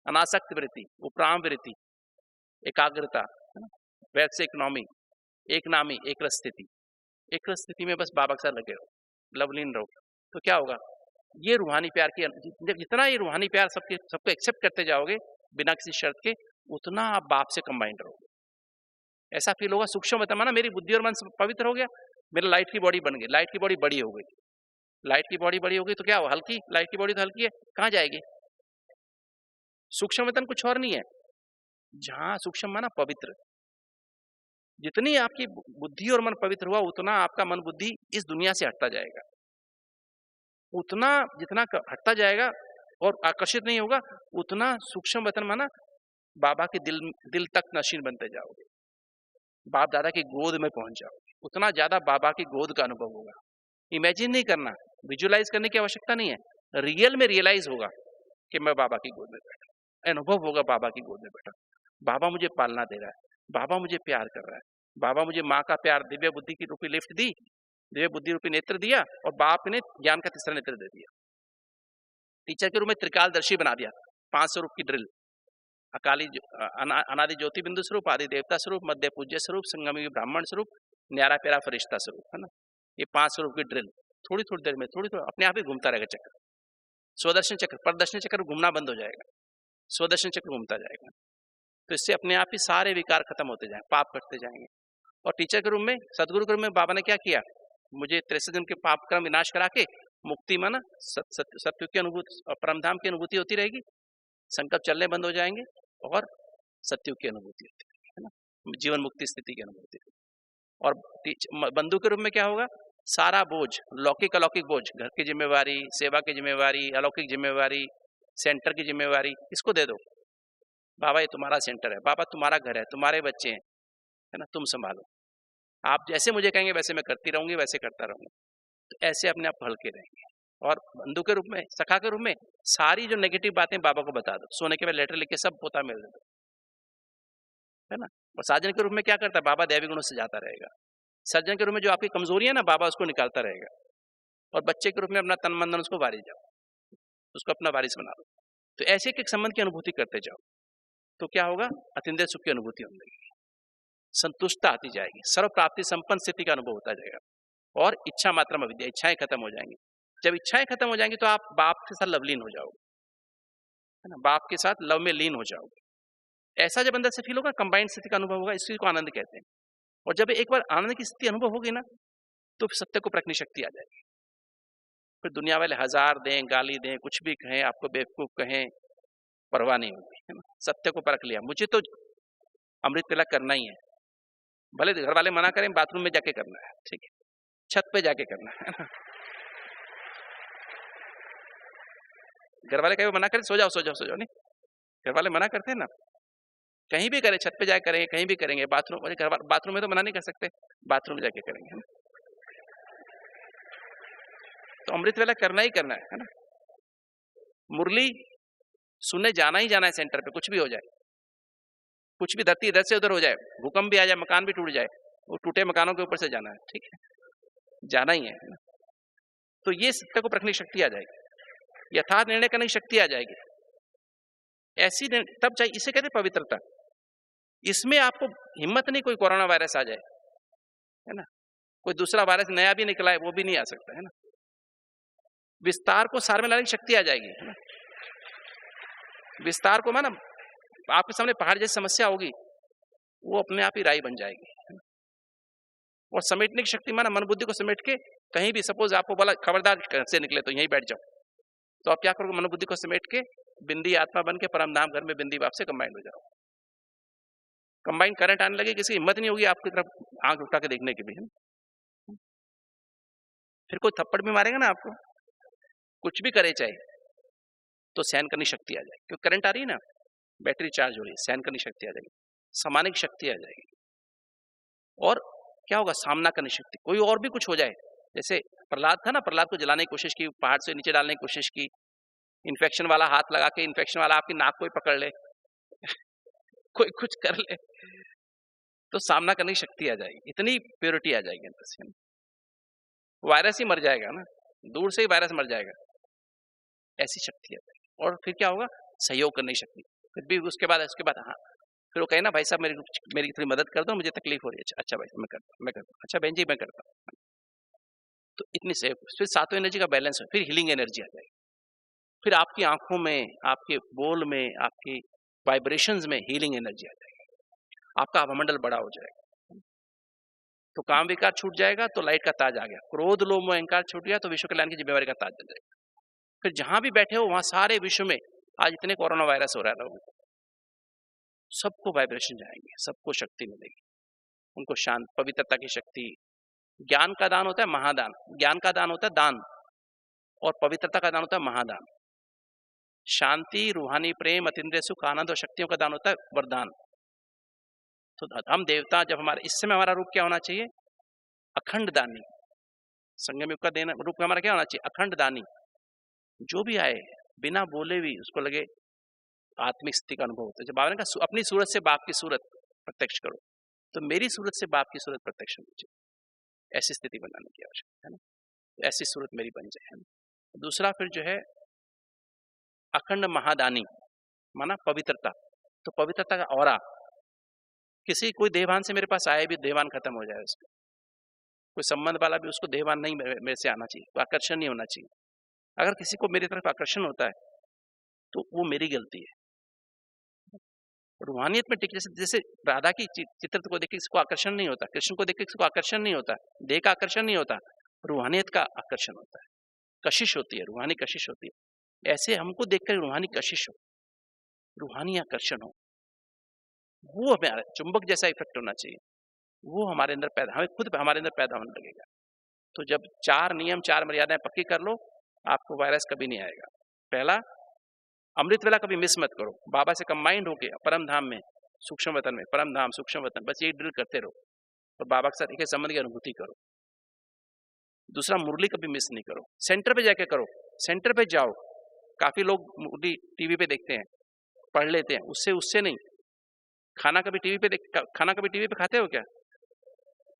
अनासक्त वृत्ति, उपराम वृत्ति, एकाग्रता, है ना, वैसे इकोनॉमी, एक नामी, एक रस स्थिति, एक रस स्थिति में बस बाबा के साथ लगे रहो, लवलीन रहो, तो क्या होगा, ये रूहानी प्यार की, जितना ये रूहानी प्यार सबको एक्सेप्ट करते जाओगे बिना किसी शर्त के, उतना आप बाप से कंबाइंड रहोगे। ऐसा फील होगा, सूक्ष्म बताना ना, मेरी बुद्धि और मन पवित्र हो गया, मेरा लाइट की बॉडी बन गई, लाइट की बॉडी बड़ी हो गई, लाइट की बॉडी बड़ी हो गई तो क्या हो, हल्की, लाइट की बॉडी तो हल्की है, कहाँ जाएगी, सूक्ष्म वेतन कुछ और नहीं है, जहां सूक्ष्म माना पवित्र, जितनी आपकी बुद्धि और मन पवित्र हुआ उतना आपका मन बुद्धि इस दुनिया से हटता जाएगा, उतना जितना हटता जाएगा और आकर्षित नहीं होगा, उतना सूक्ष्म वतन माना बाबा के दिल तक नशीन बनते जाओगे, बाप दादा की गोद में पहुंच जाओगे, उतना ज्यादा बाबा की गोद का अनुभव होगा। इमेजिन नहीं करना, विजुअलाइज करने की आवश्यकता नहीं है, रियल में रियलाइज होगा कि मैं बाबा की गोद में बैठा, अनुभव होगा बाबा की गोद में बैठा, बाबा मुझे पालना दे रहा है, बाबा मुझे प्यार कर रहा है, बाबा मुझे माँ का प्यार, दिव्य बुद्धि की रूपी लिफ्ट दी, दिव्य बुद्धि रूपी नेत्र दिया, और बाप ने ज्ञान का तीसरा नेत्र दे दिया, टीचर के रूप में त्रिकालदर्शी बना दिया, 5 स्वरूप की ड्रिल, अकाली अनादि ज्योति बिंदु स्वरूप, आदि देवता स्वरूप, मध्य पूज्य स्वरूप, संगमी ब्राह्मण स्वरूप, न्यारा प्यारा फरिश्ता स्वरूप, है ना, ये 5 स्वरूप की ड्रिल थोड़ी थोड़ी देर में, थोड़ी अपने आप ही घूमता रहेगा चक्र, स्वदर्शन चक्र, परदर्शन चक्र घूमना बंद हो जाएगा, स्वदर्शन चक्र घूमता जाएगा, तो इससे अपने आप ही सारे विकार खत्म होते जाएंगे, पाप कटते जाएंगे। और टीचर के रूप में, सदगुरु के रूप में बाबा ने क्या किया, मुझे 63 जन्म के पाप कर्म विनाश करा के मुक्ति माना सत्य की अनुभूति, परमधाम की अनुभूति होती रहेगी, संकल्प चलने बंद हो जाएंगे और सत्युग की अनुभूति होती है ना, जीवन मुक्ति स्थिति की अनुभूति। और बंधु के रूप में क्या होगा, सारा बोझ, लौकिक अलौकिक बोझ, घर की जिम्मेवारी, सेवा की जिम्मेवारी, अलौकिक जिम्मेवारी, सेंटर की जिम्मेवारी, इसको दे दो, बाबा ये तुम्हारा सेंटर है, बाबा तुम्हारा घर है, तुम्हारे बच्चे हैं, है ना, तुम संभालो, आप जैसे मुझे कहेंगे वैसे मैं करती रहूंगी, वैसे करता रहूंगा, तो ऐसे अपने आप हल्के रहेंगे। और बंधु के रूप में, सखा के रूप में सारी जो नेगेटिव बातें बाबा को बता दो, सोने के बाद लेटर लिख के सब पोता मिल दो, है ना। और साजन के रूप में क्या करता है, बाबा दैवी गुणों से जाता रहेगा, सर्जन के रूप में जो आपकी कमजोरी है ना, बाबा उसको निकालता रहेगा, और बच्चे के रूप में अपना तन मन धन उसको वारिस जाओ, उसको अपना वारिस बना लो, तो ऐसे एक संबंध की अनुभूति करते जाओ, तो क्या होगा, अतिंद्रिय सुख की अनुभूति होगी, संतुष्टता आती जाएगी, सर्व प्राप्ति संपन्न स्थिति का अनुभव होता जाएगा, और इच्छा मात्र में विद्या, इच्छाएं खत्म हो जाएंगी। जब इच्छाएं खत्म हो जाएंगी तो आप बाप के साथ लवलीन हो जाओगे, है ना, बाप के साथ लव में लीन हो जाओगे। ऐसा जब अंदर से फील होगा, कंबाइंड स्थिति का अनुभव होगा, इसी को आनंद कहते हैं। और जब एक बार आनंद की स्थिति अनुभव होगी ना, तो सत्य को परखने शक्ति आ जाएगी, फिर दुनिया वाले 1000 दें, गाली दें, कुछ भी कहें, आपको बेवकूफ कहें, परवाह नहीं होगी, है ना। सत्य को परख लिया, मुझे तो अमृत तिलक करना ही है, भले घर वाले मना करें, बाथरूम में जाके करना है, ठीक है, छत पे जाके करना है ना, घर वाले कहीं मना करें, सो जाओ सो जाओ सो जाओ, नहीं, घर वाले मना करते हैं ना, कहीं भी करें, छत पे जाके करेंगे, कहीं भी करेंगे, बाथरूम में तो मना नहीं कर सकते, बाथरूम में जाके करेंगे, है ना। तो अमृत वेला करना ही करना है ना। मुरली सुनने जाना ही जाना है सेंटर पे, कुछ भी हो जाए, कुछ भी धरती इधर से उधर हो जाए, भूकंप भी आ जाए, मकान भी टूट जाए, वो टूटे मकानों के ऊपर से जाना है, ठीक है, जाना ही है ना। तो ये सत्य को परखने की शक्ति आ जाएगी, यथार्थ निर्णय करने की शक्ति आ जाएगी, ऐसी तब चाहिए, इसे कहते पवित्रता। इसमें आपको हिम्मत नहीं कोई कोरोना वायरस आ जाए, है ना, कोई दूसरा वायरस नया भी निकला है, वो भी नहीं आ सकता, है ना। विस्तार को सार में लाने की शक्ति आ जाएगी, है ना। विस्तार को माना, आपके सामने पहाड़ जैसी समस्या होगी, वो अपने आप ही राई बन जाएगी, है ना। और समेटने की शक्ति माना, मन बुद्धि को समेट के कहीं भी, सपोज आपको बोला खबरदार से निकले तो यहीं बैठ जाओ, तो आप क्या करोगे, मन बुद्धि को समेट के बिंदी आत्मा बन के परम धाम घर में बिंदी बाप से कंबाइंड हो जाओ। कंबाइंड करंट आने लगे, किसी हिम्मत नहीं होगी आपकी तरफ आंख उठा के देखने की भी, है ना। फिर कोई थप्पड़ भी मारेगा ना आपको, कुछ भी करे चाहे, तो सहन करने शक्ति आ जाएगी, क्योंकि करंट आ रही है ना, बैटरी चार्ज हो रही है, सहन करने शक्ति आ जाएगी, समाने की शक्ति आ जाएगी। और क्या होगा, सामना करने शक्ति, कोई और भी कुछ हो जाए, जैसे प्रहलाद था ना, प्रहलाद को जलाने की कोशिश की, पहाड़ से नीचे डालने की कोशिश की, इन्फेक्शन वाला हाथ लगा के इन्फेक्शन वाला आपकी नाक को ही पकड़ ले कोई कुछ कर ले तो सामना करने की शक्ति आ जाएगी, इतनी प्योरिटी आ जाएगी अंदर से। वायरस ही मर जाएगा ना, दूर से ही वायरस मर जाएगा, ऐसी शक्ति आ जाएगी। और फिर क्या होगा, सहयोग करने की शक्ति। फिर भी उसके बाद हाँ, फिर वो कहे ना भाई साहब मेरी थोड़ी मदद कर दो, मुझे तकलीफ हो रही है। अच्छा भाई मैं करता हूँ, अच्छा बहन जी मैं करता हूँ। तो इतनी से फिर सातों एनर्जी का बैलेंस हो, फिर हीलिंग एनर्जी आ जाएगी। फिर आपकी आंखों में, आपके बोल में, आपकी वाइब्रेशंस में हीलिंग एनर्जी आ जाएगी, आपका हवामंडल बड़ा हो जाएगा। तो काम विकार छूट जाएगा तो लाइट का ताज आ गया, क्रोध लोभ मोह अहंकार छूट गया तो विश्व कल्याण की जिम्मेवारी का ताज बन जाएगा। फिर जहां भी बैठे हो वहां सारे विश्व में आज इतने कोरोना वायरस हो रहा है लोगों को, सबको वाइब्रेशन जाएंगे, सबको शक्ति मिलेगी, उनको शांत पवित्रता की शक्ति। ज्ञान का दान होता है महादान, ज्ञान का दान होता है दान, और पवित्रता का दान होता है महादान। शांति, रूहानी प्रेम, अतीन्द्रिय सुख, आनंद और शक्तियों का दान होता है वरदान। तो हम देवता जब हमारे, इस समय हमारा रूप क्या होना चाहिए, अखंड दानी। संगम युग का देना रूप हमारा क्या होना चाहिए, अखंड दानी। जो भी आए बिना बोले भी उसको लगे आत्मिक स्थिति का अनुभव होता है। जब बाबा ने कहा अपनी सूरत से बाप की सूरत प्रत्यक्ष करो, तो मेरी सूरत से बाप की सूरत प्रत्यक्ष होनी चाहिए, ऐसी स्थिति बनाने की आवश्यकता है ना, तो ऐसी सूरत मेरी बन जाए, है ना। दूसरा फिर जो है अखंड महादानी, माना पवित्रता। तो पवित्रता का औरा, किसी कोई देवान से मेरे पास आए भी देवान खत्म हो जाए उसका, कोई संबंध वाला भी उसको देवान नहीं मेरे से आना चाहिए, कोई आकर्षण नहीं होना चाहिए। अगर किसी को मेरी तरफ आकर्षण होता है तो वो मेरी गलती है। रूहानियत में टिक, जैसे राधा की चित्र को देख के किसी को आकर्षण नहीं होता, कृष्ण को देख के किसी को आकर्षण नहीं होता, देह का आकर्षण नहीं होता, रूहानियत का आकर्षण होता है, कशिश होती है, रूहानी कशिश होती है। ऐसे हमको देखकर रूहानी कशिश हो, रूहानी आकर्षण हो, वो हमें चुंबक जैसा इफेक्ट होना चाहिए, वो हमारे अंदर पैदा, हमें खुद हमारे अंदर पैदा होने लगेगा। तो जब 4 नियम 4 मर्यादाएं पक्की कर लो, आपको वायरस कभी नहीं आएगा। पहला, अमृत वेला कभी मिस मत करो, बाबा से कंबाइंड होके परम धाम में, सूक्ष्म वतन में, परम धाम सूक्ष्म वतन, बस ये ड्रिल करते रहो और बाबा के साथ एक संबंध की अनुभूति करो। दूसरा, मुरली कभी मिस नहीं करो, सेंटर पे जाके करो, सेंटर पे जाओ। काफी लोग मुरली टीवी पे देखते हैं, पढ़ लेते हैं, उससे नहीं। खाना कभी टीवी पे खाते हो क्या,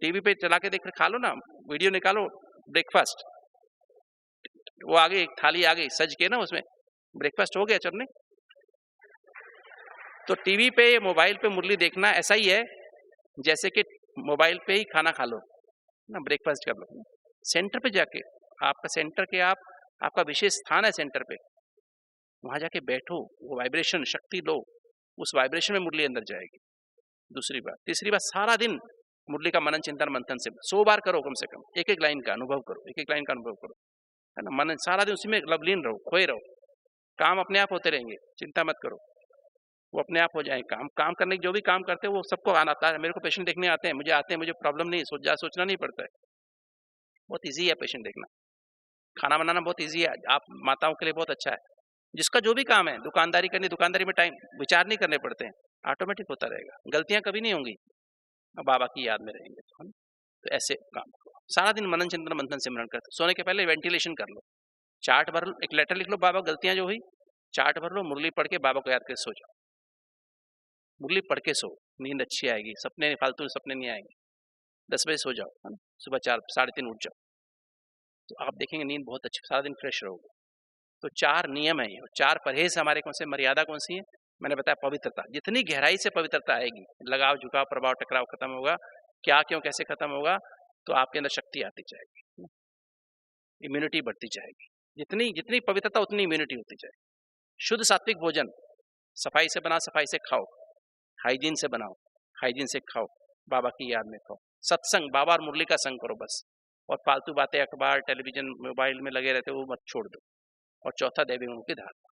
टीवी पे चला के देख खा लो ना, वीडियो निकालो, ब्रेकफास्ट, वो आ गई थाली आ गई सज के ना, उसमें ब्रेकफास्ट हो गया चलने। तो टीवी पे मोबाइल पे मुरली देखना ऐसा ही है जैसे कि मोबाइल पे ही खाना खा लो ना, ब्रेकफास्ट कर लो। सेंटर पे जाके, आपका सेंटर के आपका विशेष स्थान है सेंटर पे, वहां जाके बैठो, वो वाइब्रेशन शक्ति लो, उस वाइब्रेशन में मुरली अंदर जाएगी। दूसरी बात, तीसरी बात, सारा दिन मुरली का मनन चिंतन मंथन से 100 बार करो, कम से कम एक एक लाइन का अनुभव करो, एक एक लाइन का अनुभव करो, है ना। मनन सारा दिन उसी में लवलीन रहो, खोए रहो, काम अपने आप होते रहेंगे, चिंता मत करो, वो अपने आप हो जाए। काम करने की जो भी काम करते हैं वो सबको आना आता है। मेरे को पेशेंट देखने आते हैं, मुझे प्रॉब्लम नहीं, सोचना नहीं पड़ता है, बहुत ईजी है पेशेंट देखना। खाना बनाना बहुत ईजी है, आप माताओं के लिए बहुत अच्छा है। जिसका जो भी काम है, दुकानदारी करनी, दुकानदारी में टाइम विचार नहीं करने पड़ते हैं, ऑटोमेटिक होता रहेगा, गलतियां कभी नहीं होंगी, बाबा की याद में रहेंगे। तो ऐसे काम करो, सारा दिन मनन चिंतन मंथन सिमरन करते, सोने के पहले वेंटिलेशन कर लो, चार्ट भर लो, एक लेटर लिख लो, बाबा गलतियां जो हुई चार्ट भर लो, मुरली पढ़ के बाबा को याद करके सो जाओ, मुरली पढ़ के सो, नींद अच्छी आएगी, सपने फालतू सपने नहीं आएंगे। 10 बजे सो जाओ, है ना, सुबह 4 साढ़े 3 उठ जाओ, तो आप देखेंगे नींद बहुत अच्छी, सारा दिन फ्रेश रहोगे। तो 4 नियम है ये, 4 परहेज हमारे कौन से, मर्यादा कौन सी है, मैंने बताया पवित्रता। जितनी गहराई से पवित्रता आएगी, लगाव झुकाव प्रभाव टकराव खत्म होगा, क्या क्यों कैसे खत्म होगा, तो आपके अंदर शक्ति आती जाएगी, इम्यूनिटी बढ़ती जाएगी। जितनी पवित्रता उतनी इम्यूनिटी होती जाएगी। शुद्ध सात्विक भोजन, सफाई से बना, सफाई से खाओ, हाइजीन से बनाओ, हाइजीन से खाओ, बाबा की याद में खाओ। सत्संग, बाबा और मुरली का संग करो बस, और फालतू बातें अखबार टेलीविजन मोबाइल में लगे रहते वो मत छोड़ दो। और चौथा, दैवी गुणों की धारणा,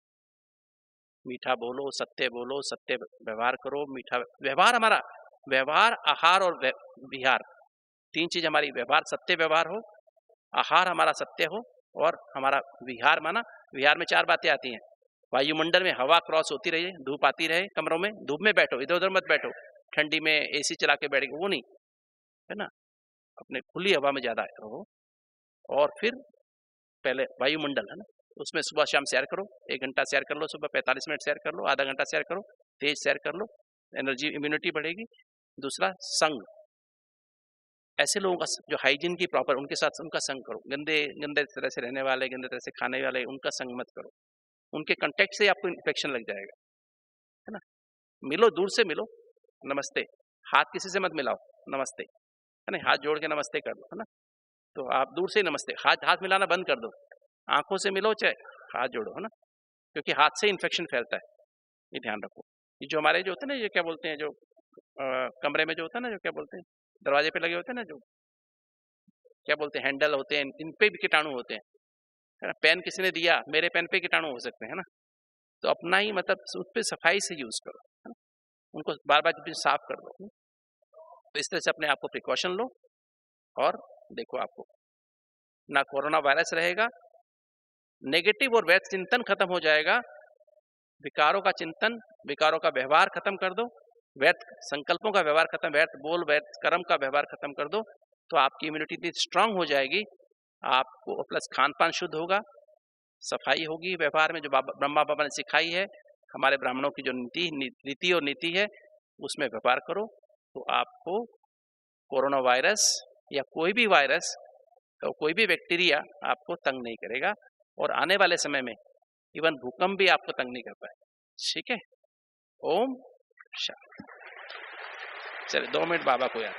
मीठा बोलो, सत्य व्यवहार करो। मीठा व्यवहार, हमारा व्यवहार, आहार और विहार, 3 चीज हमारी, व्यवहार सत्य व्यवहार हो, आहार हमारा सत्य हो, और हमारा विहार, माना विहार में 4 बातें आती हैं। वायुमंडल में हवा क्रॉस होती रहे, धूप आती रहे, कमरों में धूप में बैठो, इधर उधर मत बैठो, ठंडी में एसी चला के बैठे, वो नहीं, है ना, अपने खुली हवा में ज्यादा रहो। और फिर पहले वायुमंडल है ना, उसमें सुबह शाम सैर करो, 1 घंटा सैर कर लो, सुबह 45 मिनट सैर कर लो, आधा घंटा सैर करो, तेज सैर कर लो, एनर्जी इम्यूनिटी बढ़ेगी। दूसरा संग, ऐसे लोगों का जो हाइजीन की प्रॉपर, उनके साथ उनका संग करो। गंदे गंदे तरह से रहने वाले, गंदे तरह से खाने वाले, उनका संग मत करो, उनके कांटेक्ट से आपको इन्फेक्शन लग जाएगा, है ना। मिलो, दूर से मिलो, नमस्ते, हाथ किसी से मत मिलाओ, नमस्ते, है ना, हाथ जोड़ के नमस्ते कर दो, है ना। तो आप दूर से नमस्ते, हाथ मिलाना बंद कर दो, आंखों से मिलो चाहे हाथ जोड़ो, है ना, क्योंकि हाथ से इन्फेक्शन फैलता है, ये ध्यान रखो। ये जो हमारे जो होते हैं ना, ये क्या बोलते हैं, जो कमरे में जो होता है ना, जो क्या बोलते हैं, दरवाजे पे लगे होते हैं ना, जो क्या बोलते हैं, हैंडल होते हैं, इन पे भी कीटाणु होते हैं, है ना। पेन किसी ने दिया, मेरे पेन पे कीटाणु हो सकते हैं ना, तो अपना ही मतलब उस पर सफाई से यूज करो, है ना, उनको बार बार साफ कर दो। तो इस तरह से अपने आप को प्रिकॉशन लो, और देखो आपको ना कोरोना वायरस रहेगा, नेगेटिव और व्यर्थ चिंतन खत्म हो जाएगा, विकारों का चिंतन, विकारों का व्यवहार खत्म कर दो, व्यर्थ संकल्पों का व्यवहार खत्म, व्यर्थ बोल व्यर्थ कर्म का व्यवहार खत्म कर दो, तो आपकी इम्यूनिटी इतनी स्ट्रांग हो जाएगी, आपको प्लस खान पान शुद्ध होगा, सफाई होगी व्यवहार में, जो ब्रह्मा बाबा ने सिखाई है, हमारे ब्राह्मणों की जो रीति और नीति है, उसमें व्यवहार करो, तो आपको कोरोना वायरस या कोई भी वायरस, तो कोई भी बैक्टीरिया आपको तंग नहीं करेगा, और आने वाले समय में इवन भूकंप भी आपको तंग नहीं कर पाए। ठीक है, ओम शांति। चलिए 2 मिनट बाबा को याद।